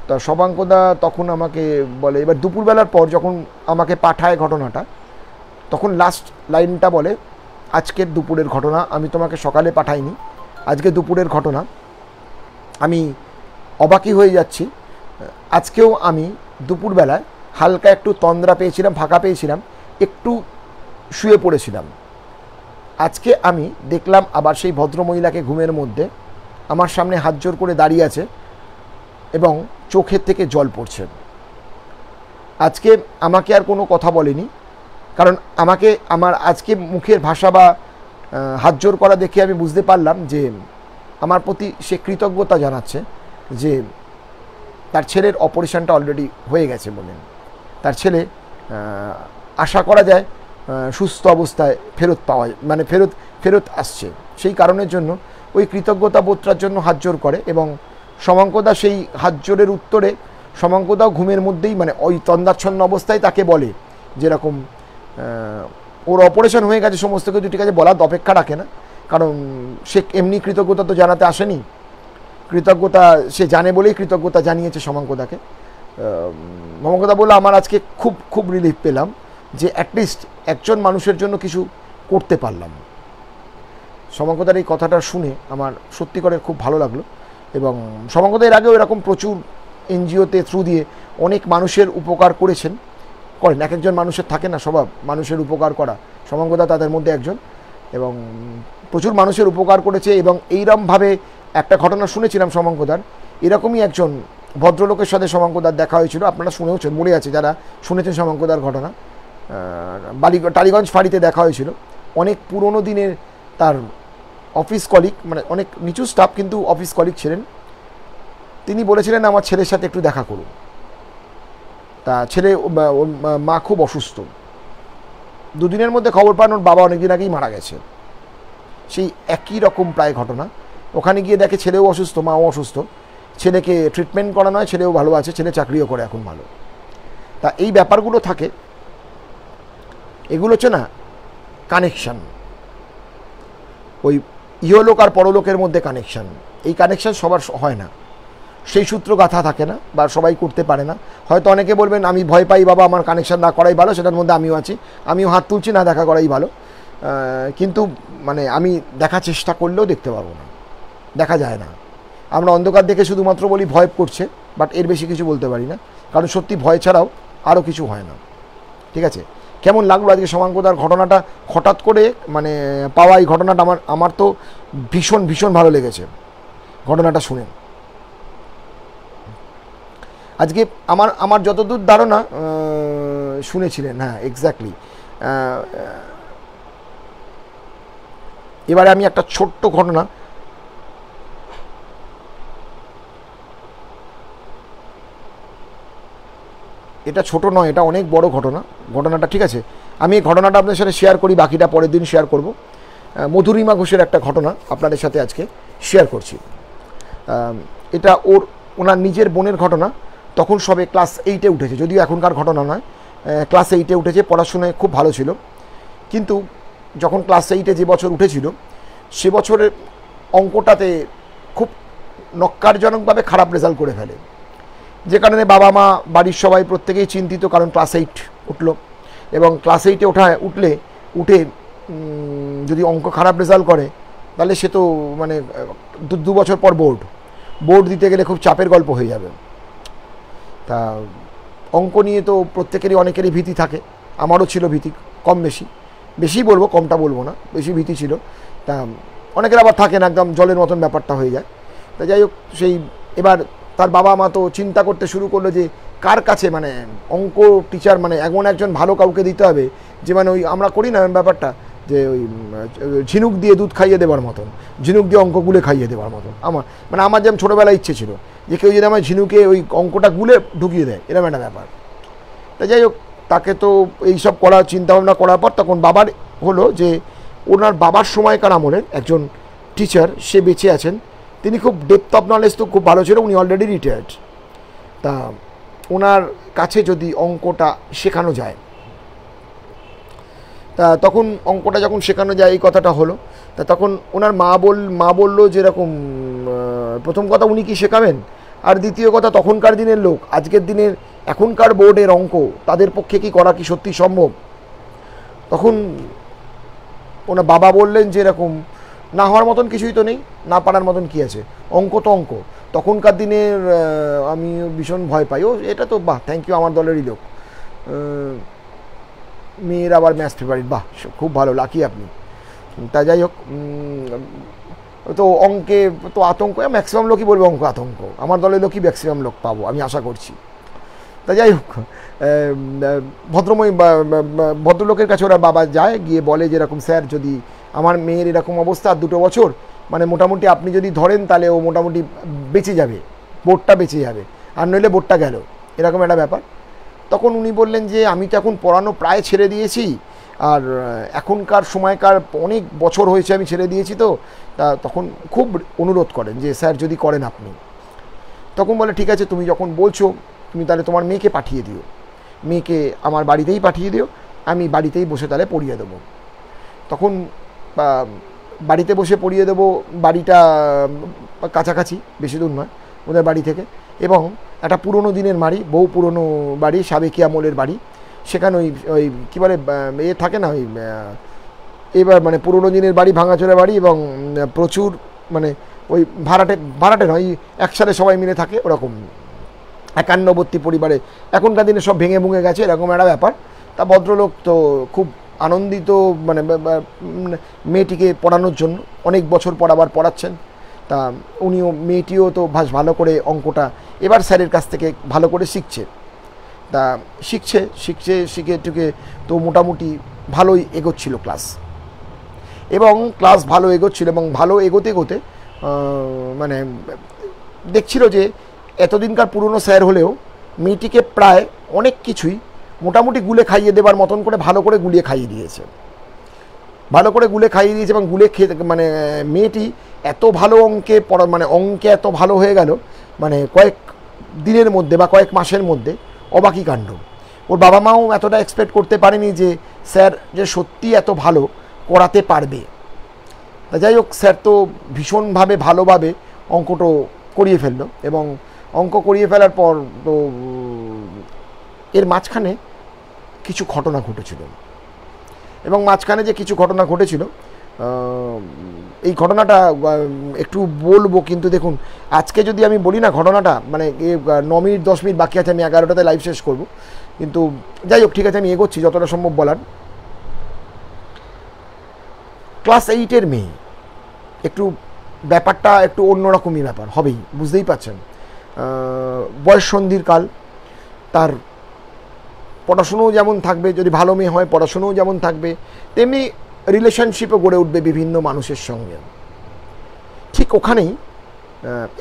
তা শমাঙ্কদা তখন আমাকে বলে, এবার দুপুরবেলার পর যখন আমাকে পাঠায় ঘটনাটা, তখন লাস্ট লাইনটা বলে আজকের দুপুরের ঘটনা, আমি তোমাকে সকালে পাঠাইনি, আজকে দুপুরের ঘটনা, আমি অবাকই হয়ে যাচ্ছি। আজকেও আমি দুপুরবেলায় হালকা একটু তন্দ্রা পেয়েছিলাম, ফাঁকা পেয়েছিলাম, একটু শুয়ে পড়েছিলাম। আজকে আমি দেখলাম আবার সেই ভদ্রমহিলাকে ঘুমের মধ্যে আমার সামনে হাত জোর করে দাঁড়িয়ে আছে, এবং চোখের থেকে জল পড়ছে। আজকে আমাকে আর কোনো কথা বলেনি, কারণ আমার আজকে মুখের ভাষা বা হাত জোর করা দেখে আমি বুঝতে পারলাম যে আমার প্রতি সে কৃতজ্ঞতা জানাচ্ছে, যে তার ছেলের অপারেশনটা অলরেডি হয়ে গেছে বলেন, তার ছেলে আশা করা যায় সুস্থ অবস্থায় ফেরত আসছে, সেই কারণের জন্য ওই কৃতজ্ঞতা বোধটার জন্য হাত জোর করে। এবং শমাঙ্কদা সেই হাত জোরের উত্তরে শমাঙ্কদাও ঘুমের মধ্যেই, মানে ওই তন্দাচ্ছন্ন অবস্থায় তাকে বলে যেরকম ওর অপারেশন হয়ে গেছে, সমস্ত কিছু ঠিক আছে, বলার অপেক্ষা রাখে না, কারণ সে এমনি কৃতজ্ঞতা তো জানাতে আসেনি, কৃতজ্ঞতা সে জানে বলেই কৃতজ্ঞতা জানিয়েছে শমাঙ্কদাকে। শমাঙ্কদা বললো আমার আজকে খুব খুব রিলিফ পেলাম যে অ্যাটলিস্ট একজন মানুষের জন্য কিছু করতে পারলাম। শমাঙ্কদার এই কথাটা শুনে আমার সত্যি করে খুব ভালো লাগলো। এবং শমাঙ্কদা এর আগেও এরকম প্রচুর এনজিওতে থ্রু দিয়ে অনেক মানুষের উপকার করেন, এক একজন মানুষের থাকে না স্বভাব মানুষের উপকার করা, শমাঙ্কদা তাদের মধ্যে একজন, এবং প্রচুর মানুষের উপকার করেছে। এবং এইরকমভাবে একটা ঘটনা শুনেছিলাম শমাঙ্কদার, এরকমই একজন ভদ্রলোকের সাথে শমাঙ্কদার দেখা হয়েছিল, আপনারা শুনেওছেন, মনে আছে যারা শুনেছেন শমাঙ্কদার ঘটনা, টালিগঞ্জ ফাঁড়িতে দেখা হয়েছিল। অনেক পুরনো দিনের তার অফিস কলিগ, মানে অনেক নিচু স্টাফ কিন্তু অফিস কলিগ ছিলেন। তিনি বলেছিলেন আমার ছেলের সাথে একটু দেখা করুন। তা ছেলে, মা খুব অসুস্থ, 2 দিনের মধ্যে খবর পান ওর বাবা অনেকদিন আগেই মারা গেছে। সেই একই রকম প্রায় ঘটনা, ওখানে গিয়ে দেখে ছেলেও অসুস্থ, মাও অসুস্থ, ছেলেকে ট্রিটমেন্ট করানো হয়, ছেলেও ভালো আছে, ছেলে চাকরিও করে এখন ভালো। তা এই ব্যাপারগুলো থাকে, এগুলো হচ্ছে না কানেকশান, ওই ইহলোক আর পরলোকের মধ্যে কানেকশান। এই কানেকশান সবার হয় না, সেই সূত্র গাথা থাকে না বা সবাই করতে পারে না। হয়তো অনেকে বলবেন আমি ভয় পাই বাবা, আমার কানেকশান না করাই ভালো, সেটার মধ্যে আমিও আছি, আমিও হাত তুলছি, না দেখা করাই ভালো। কিন্তু মানে আমি দেখার চেষ্টা করলেও দেখতে পারবো না, দেখা যায় না। আমরা অন্ধকার দেখে শুধুমাত্র বলি ভয় করছে, বাট এর বেশি কিছু বলতে পারি না, কারণ সত্যি ভয় ছাড়াও আরও কিছু হয় না। ঠিক আছে, কেমন লাগলো আজকে শমাঙ্কদার ঘটনাটা হঠাৎ করে মানে পাওয়া এই ঘটনাটা? আমার তো ভীষণ ভীষণ ভালো লেগেছে ঘটনাটা শুনে। আজকে আমার যতদূর ধারণা শুনেছিলেন, হ্যাঁ এক্স্যাক্টলি। এবারে আমি একটা ছোট্ট ঘটনা, এটা ছোট নয়, এটা অনেক বড় ঘটনাটা। ঠিক আছে, আমি এই ঘটনাটা আপনাদের সাথে শেয়ার করি, বাকিটা পরের দিন শেয়ার করব। মধুরিমা ঘোষের একটা ঘটনা আপনাদের সাথে আজকে শেয়ার করছি। এটা ওনার নিজের বোনের ঘটনা। তখন সবে ক্লাস 8-এ উঠেছে, যদিও এখনকার ঘটনা নয়, ক্লাস 8-এ উঠেছে। পড়াশোনায় খুব ভালো ছিল, কিন্তু যখন ক্লাস 8-এ যে বছর উঠেছিল সে বছরের অঙ্কটাতে খুব নক্কারজনকভাবে খারাপ রেজাল্ট করে ফেলে, যে কারণে বাবা মা বাড়ির সবাই প্রত্যেকেই চিন্তিত, কারণ ক্লাস 8 উঠলো, এবং ক্লাস 8-এ উঠে যদি অঙ্ক খারাপ রেজাল্ট করে তাহলে সে তো মানে 2 বছর পর বোর্ড দিতে গেলে খুব চাপের গল্প হয়ে যাবে। তা অঙ্ক নিয়ে তো প্রত্যেকেরই অনেকেরই ভীতি থাকে, আমারও ছিল ভীতি, কম বেশি বলবো, কমটা বলবো না, বেশি ভীতি ছিল। তা অনেকের আবার থাকে না, একদম জলের মতন ব্যাপারটা হয়ে যায়। তা যাই হোক, এবার তার বাবা মা তো চিন্তা করতে শুরু করলো যে কার কাছে মানে অঙ্ক টিচার, মানে এমন একজন ভালো কাউকে দিতে হবে যে মানে ওই আমরা করি না ব্যাপারটা, যে ওই ঝিনুক দিয়ে দুধ খাইয়ে দেওয়ার মতন, ঝিনুক দিয়ে অঙ্ক গুলে খাইয়ে দেওয়ার মতন। আমার যেমন ছোটোবেলায় ইচ্ছে ছিল যে কেউ যদি আমার ঝিনুকে ওই অঙ্কটা গুলে ঢুকিয়ে দেয়, এরকম একটা ব্যাপার। তা যাই হোক, তাকে তো এইসব করার চিন্তাভাবনা করার পর তখন বাবার হলো যে ওনার বাবার সময়কার আমলের একজন টিচার, সে বেঁচে আছেন, তিনি খুব ডেপথ অফ নলেজ তো খুব ভালো ছিল, উনি অলরেডি রিটায়ার্ড। তা ওনার কাছে যদি অঙ্কটা শেখানো যায়, তা তখন অঙ্কটা যখন শেখানো যায় এই কথাটা হলো, তা তখন ওনার মা বললো যেরকম প্রথম কথা উনি কি শেখাবেন, আর দ্বিতীয় কথা তখনকার দিনের লোক আজকের দিনের এখনকার বোর্ডের অঙ্ক তাদের পক্ষে কি করা কি সত্যি সম্ভব। তখন ওনার বাবা বললেন যে এরকম না হওয়ার মতন কিছুই তো নেই, না পারার মতন কি আছে, অঙ্ক তো অঙ্ক। তখনকার দিনের আমি ভীষণ ভয় পাই। এটা তো বাহ, থ্যাংক ইউ, আমার দলেরই লোক, মেয়ের আবার ম্যাথস ফেভারিট, বাহ খুব ভালো, লাকি আপনি। তা যাই হোক, তো অঙ্কে তো আতঙ্ক, ম্যাক্সিমাম লোকই বলবে অঙ্ক আতঙ্ক, আমার দলের লোকই ম্যাক্সিমাম লোক পাবো আমি আশা করছি। তা যাই হোক, ভদ্রলোকের কাছে ওরা বাবা যায়, গিয়ে বলে যেরকম স্যার যদি আমার মেয়ের এরকম অবস্থা, আর 2 বছর মানে মোটামুটি আপনি যদি ধরেন তাহলে ও মোটামুটি বেঁচে যাবে, বোর্ডটা বেঁচে যাবে, আর নইলে বোর্ডটা গেল, এরকম একটা ব্যাপার। তখন উনি বললেন যে আমি তো এখন পড়ানো প্রায় ছেড়ে দিয়েছি, আর এখনকার সময়কার অনেক বছর হয়েছে আমি ছেড়ে দিয়েছি, তো তখন খুব অনুরোধ করেন যে স্যার যদি করেন আপনি। তখন বলে ঠিক আছে, তুমি যখন বলছো তুমি তাহলে তোমার মেয়েকে পাঠিয়ে দিও, মেয়েকে আমার বাড়িতেই পাঠিয়ে দিও, আমি বাড়িতেই বসে তাহলে পড়িয়ে দেবো। তখন বাড়িতে বসে পড়িয়ে দেবো, বাড়িটা কাছাকাছি, বেশি দূর নয় ওদের বাড়ি থেকে, এবং একটা পুরনো দিনের বাড়ি, বহু পুরনো বাড়ি, সাবেকি আমলের বাড়ি, সেখানে ওই কী বলে থাকে না ওই এবার মানে পুরনো দিনের বাড়ি, ভাঙাচোরা বাড়ি, এবং প্রচুর মানে ওই ভাড়াটে নয়, একসাথে সবাই মিলে থাকে ওরকম 51 পরিবারে, এখনকার দিনে সব ভেঙে ভুঙে গেছে, এরকম একটা ব্যাপার। তা ভদ্রলোক তো খুব আনন্দিত, মানে মেয়েটিকে পড়ানোর জন্য অনেক বছর পর আবার পড়াচ্ছেন। তা মেয়েটিও তো ভালো করে অঙ্কটা এবার স্যারের কাছ থেকে ভালো করে শিখছে। তা শিখে টুকে তো মোটামুটি ভালোই এগোচ্ছিল ক্লাস, এবং ক্লাস ভালো এগোচ্ছিল, এবং ভালো এগোতে মানে দেখছিল যে এতদিনকার পুরনো স্যার হলেও মেয়েটিকে প্রায় অনেক কিছুই মোটামুটি গুলে খাইয়ে দেবার মতন করে ভালো করে গুলিয়ে খাইয়ে দিয়েছে, এবং গুলে খেয়ে মানে মেয়েটি এত ভালো অঙ্কে এত ভালো হয়ে গেল, মানে কয়েক দিনের মধ্যে বা কয়েক মাসের মধ্যে, অবাকই কাণ্ড। ওর বাবা মাও এতটা এক্সপেক্ট করতে পারেনি যে স্যার যে সত্যি এত ভালো করাতে পারবে। তা যাই হোক, স্যার তো ভীষণভাবে ভালোভাবে অঙ্কটা করিয়ে ফেললো, এবং অঙ্ক করিয়ে ফেলার পর তো এর মাঝখানে কিছু ঘটনা ঘটেছিল, এবং মাঝখানে যে কিছু ঘটনা ঘটেছিল এই ঘটনাটা একটু বলবো, কিন্তু দেখুন আজকে যদি আমি বলি না ঘটনাটা, মানে 9 মিনিট 10 মিনিট বাকি আছে, আমি 11টাতে লাইভ শেষ করব, কিন্তু যাই হোক ঠিক আছে, আমি এগোচ্ছি যতটা সম্ভব বলার। ক্লাস 8-এর মেয়ে, একটু ব্যাপারটা একটু অন্যরকমই ব্যাপার হবেই, বুঝতেই পারছেন। বয়ঃসন্ধির কাল, তার পড়াশুনোও যেমন থাকবে, যদি ভালো মেয়ে হয় পড়াশুনোও যেমন থাকবে, তেমনি রিলেশনশিপও গড়ে উঠবে বিভিন্ন মানুষের সঙ্গে। ঠিক ওখানেই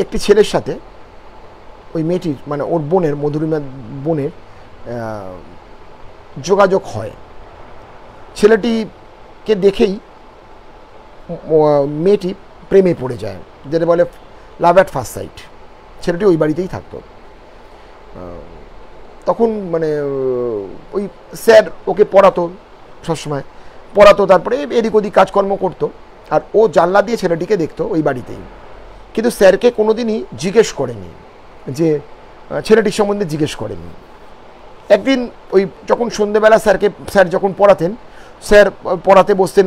একটি ছেলের সাথে ওই মেয়েটির, মানে ওর বোনের, মধুরিমা বোনের যোগাযোগ হয়। ছেলেটিকে দেখেই মেয়েটি প্রেমে পড়ে যায়, যেটা বলে লাভ অ্যাট ফার্স্ট সাইট। ছেলেটি ওই বাড়িতেই থাকতো। তখন মানে ওই স্যার ওকে পড়াতো, সবসময় পড়াতো, তারপরে এদিক ওদিক কাজকর্ম করতো, আর ও জানলা দিয়ে ছেলেটিকে দেখতো ওই বাড়িতেই। কিন্তু স্যারকে কোনো দিনই জিজ্ঞেস করেনি, যে ছেলেটির সম্বন্ধে জিজ্ঞেস করেনি। একদিন ওই যখন সন্ধেবেলা স্যার যখন পড়াতেন, স্যার পড়াতে বসতেন,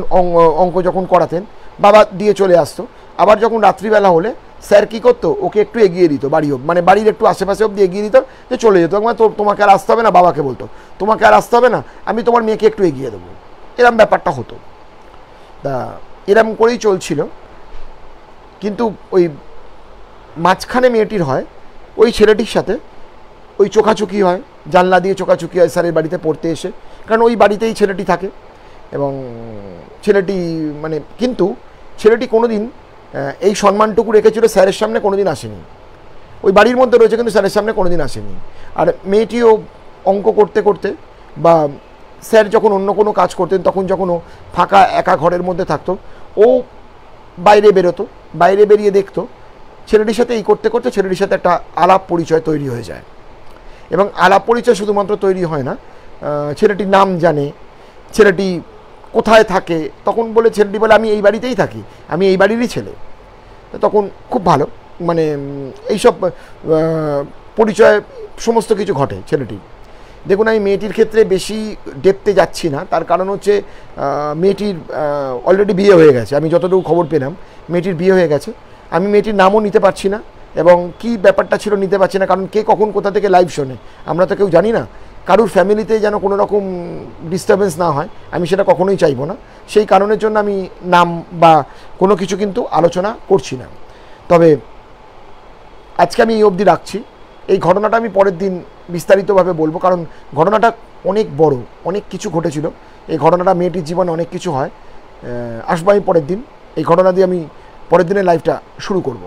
অঙ্ক যখন করাতেন, বাবা দিয়ে চলে আসতো। আবার যখন রাত্রিবেলা হলে স্যার কী করতো, ওকে একটু এগিয়ে দিত বাড়ি অব্দি, মানে বাড়ির একটু আশেপাশে অব্দি এগিয়ে দিত, যে চলে যেত। মানে তোমাকে আর আসতে হবে না, বাবাকে বলতো তোমাকে আর আসতে হবে না, আমি তোমার মেয়েকে একটু এগিয়ে দেবো, এরম ব্যাপারটা হতো। তা এরম করেই চলছিল। কিন্তু ওই মাঝখানে মেয়েটির হয় ওই ছেলেটির সাথে ওই চোখাচুকি হয়, জানলা দিয়ে চোখাচুকি হয় স্যারের বাড়িতে পড়তে এসে, কারণ ওই বাড়িতেই ছেলেটি থাকে। এবং ছেলেটি মানে, কিন্তু ছেলেটি কোনো দিন এই সম্মানটুকু রেখেছিল, স্যারের সামনে কোনো দিন আসেনি। ওই বাড়ির মধ্যে রয়েছে কিন্তু স্যারের সামনে কোনো দিন আসেনি। আর মেয়েটিও অঙ্ক করতে করতে, বা স্যার যখন অন্য কোনো কাজ করতেন, তখন যখন ও ফাঁকা একা ঘরের মধ্যে থাকতো, ও বাইরে বেরোতো, বাইরে বেরিয়ে দেখতো ছেলেটির সাথে এই করতে করতে ছেলেটির সাথে একটা আলাপ পরিচয় তৈরি হয়ে যায়। এবং আলাপ পরিচয় শুধুমাত্র তৈরি হয় না, ছেলেটির নাম জানে, ছেলেটি কোথায় থাকে, তখন বলে ছেলেটি বলে আমি এই বাড়িতেই থাকি, আমি এই বাড়িরই ছেলে। তখন খুব ভালো, মানে এইসব পরিচয় সমস্ত কিছু ঘটে ছেলেটি। দেখুন আমি মেয়েটির ক্ষেত্রে বেশি ডেপতে যাচ্ছি না, তার কারণ হচ্ছে মেয়েটির অলরেডি বিয়ে হয়ে গেছে। আমি যতটুকু খবর পেলাম মেয়েটির বিয়ে হয়ে গেছে। আমি মেয়েটির নামও নিতে পারছি না, এবং কি ব্যাপারটা ছিল নিতে পারছি না, কারণ কে কখন কোথা থেকে লাইভ শোনে আমরা তো কেউ জানি না। কারুর ফ্যামিলিতে যেন কোনো রকম ডিস্টারবেন্স না হয়, আমি সেটা কখনোই চাইবো না। সেই কারণের জন্য আমি নাম বা কোনো কিছু কিন্তু আলোচনা করছি না। তবে আজকে আমি এই অবধি রাখছি। এই ঘটনাটা আমি পরের দিন বিস্তারিতভাবে বলবো, কারণ ঘটনাটা অনেক বড়, অনেক কিছু ঘটেছিল এই ঘটনাটা। মেয়েটির জীবনে অনেক কিছু হয়। আসবো আমি পরের দিন, এই ঘটনা দিয়ে আমি পরের দিনের লাইভটা শুরু করব।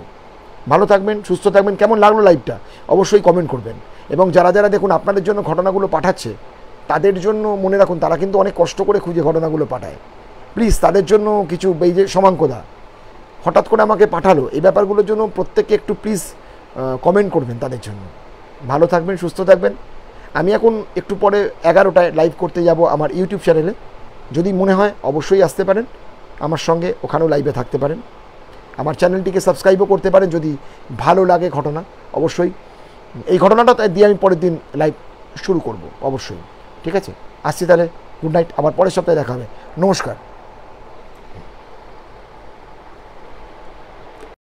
ভালো থাকবেন, সুস্থ থাকবেন। কেমন লাগলো লাইভটা অবশ্যই কমেন্ট করবেন। এবং যারা যারা দেখুন আপনাদের জন্য ঘটনাগুলো পাঠাচ্ছে, তাদের জন্য মনে রাখুন তারা কিন্তু অনেক কষ্ট করে খুঁজে ঘটনাগুলো পাঠায়। প্লিজ তাদের জন্য কিছু, এই যে সমাঙ্কদা হঠাৎ করে আমাকে পাঠালো, এই ব্যাপারগুলোর জন্য প্রত্যেককে একটু প্লিজ কমেন্ট করবেন তাদের জন্য। ভালো থাকবেন, সুস্থ থাকবেন। আমি এখন একটু পরে 11টায় লাইভ করতে যাব আমার ইউটিউব চ্যানেলে। যদি মনে হয় অবশ্যই আসতে পারেন আমার সঙ্গে, ওখানেও লাইভে থাকতে পারেন। আমার চ্যানেলটিকে সাবস্ক্রাইবও করতে পারেন যদি ভালো লাগে ঘটনা। অবশ্যই এই ঘটনাটা দিয়ে আমি পরের দিন লাইভ শুরু করব অবশ্যই। ঠিক আছে, আসছি তাহলে। গুড নাইট, আবার পরের সপ্তাহে দেখা হবে। নমস্কার।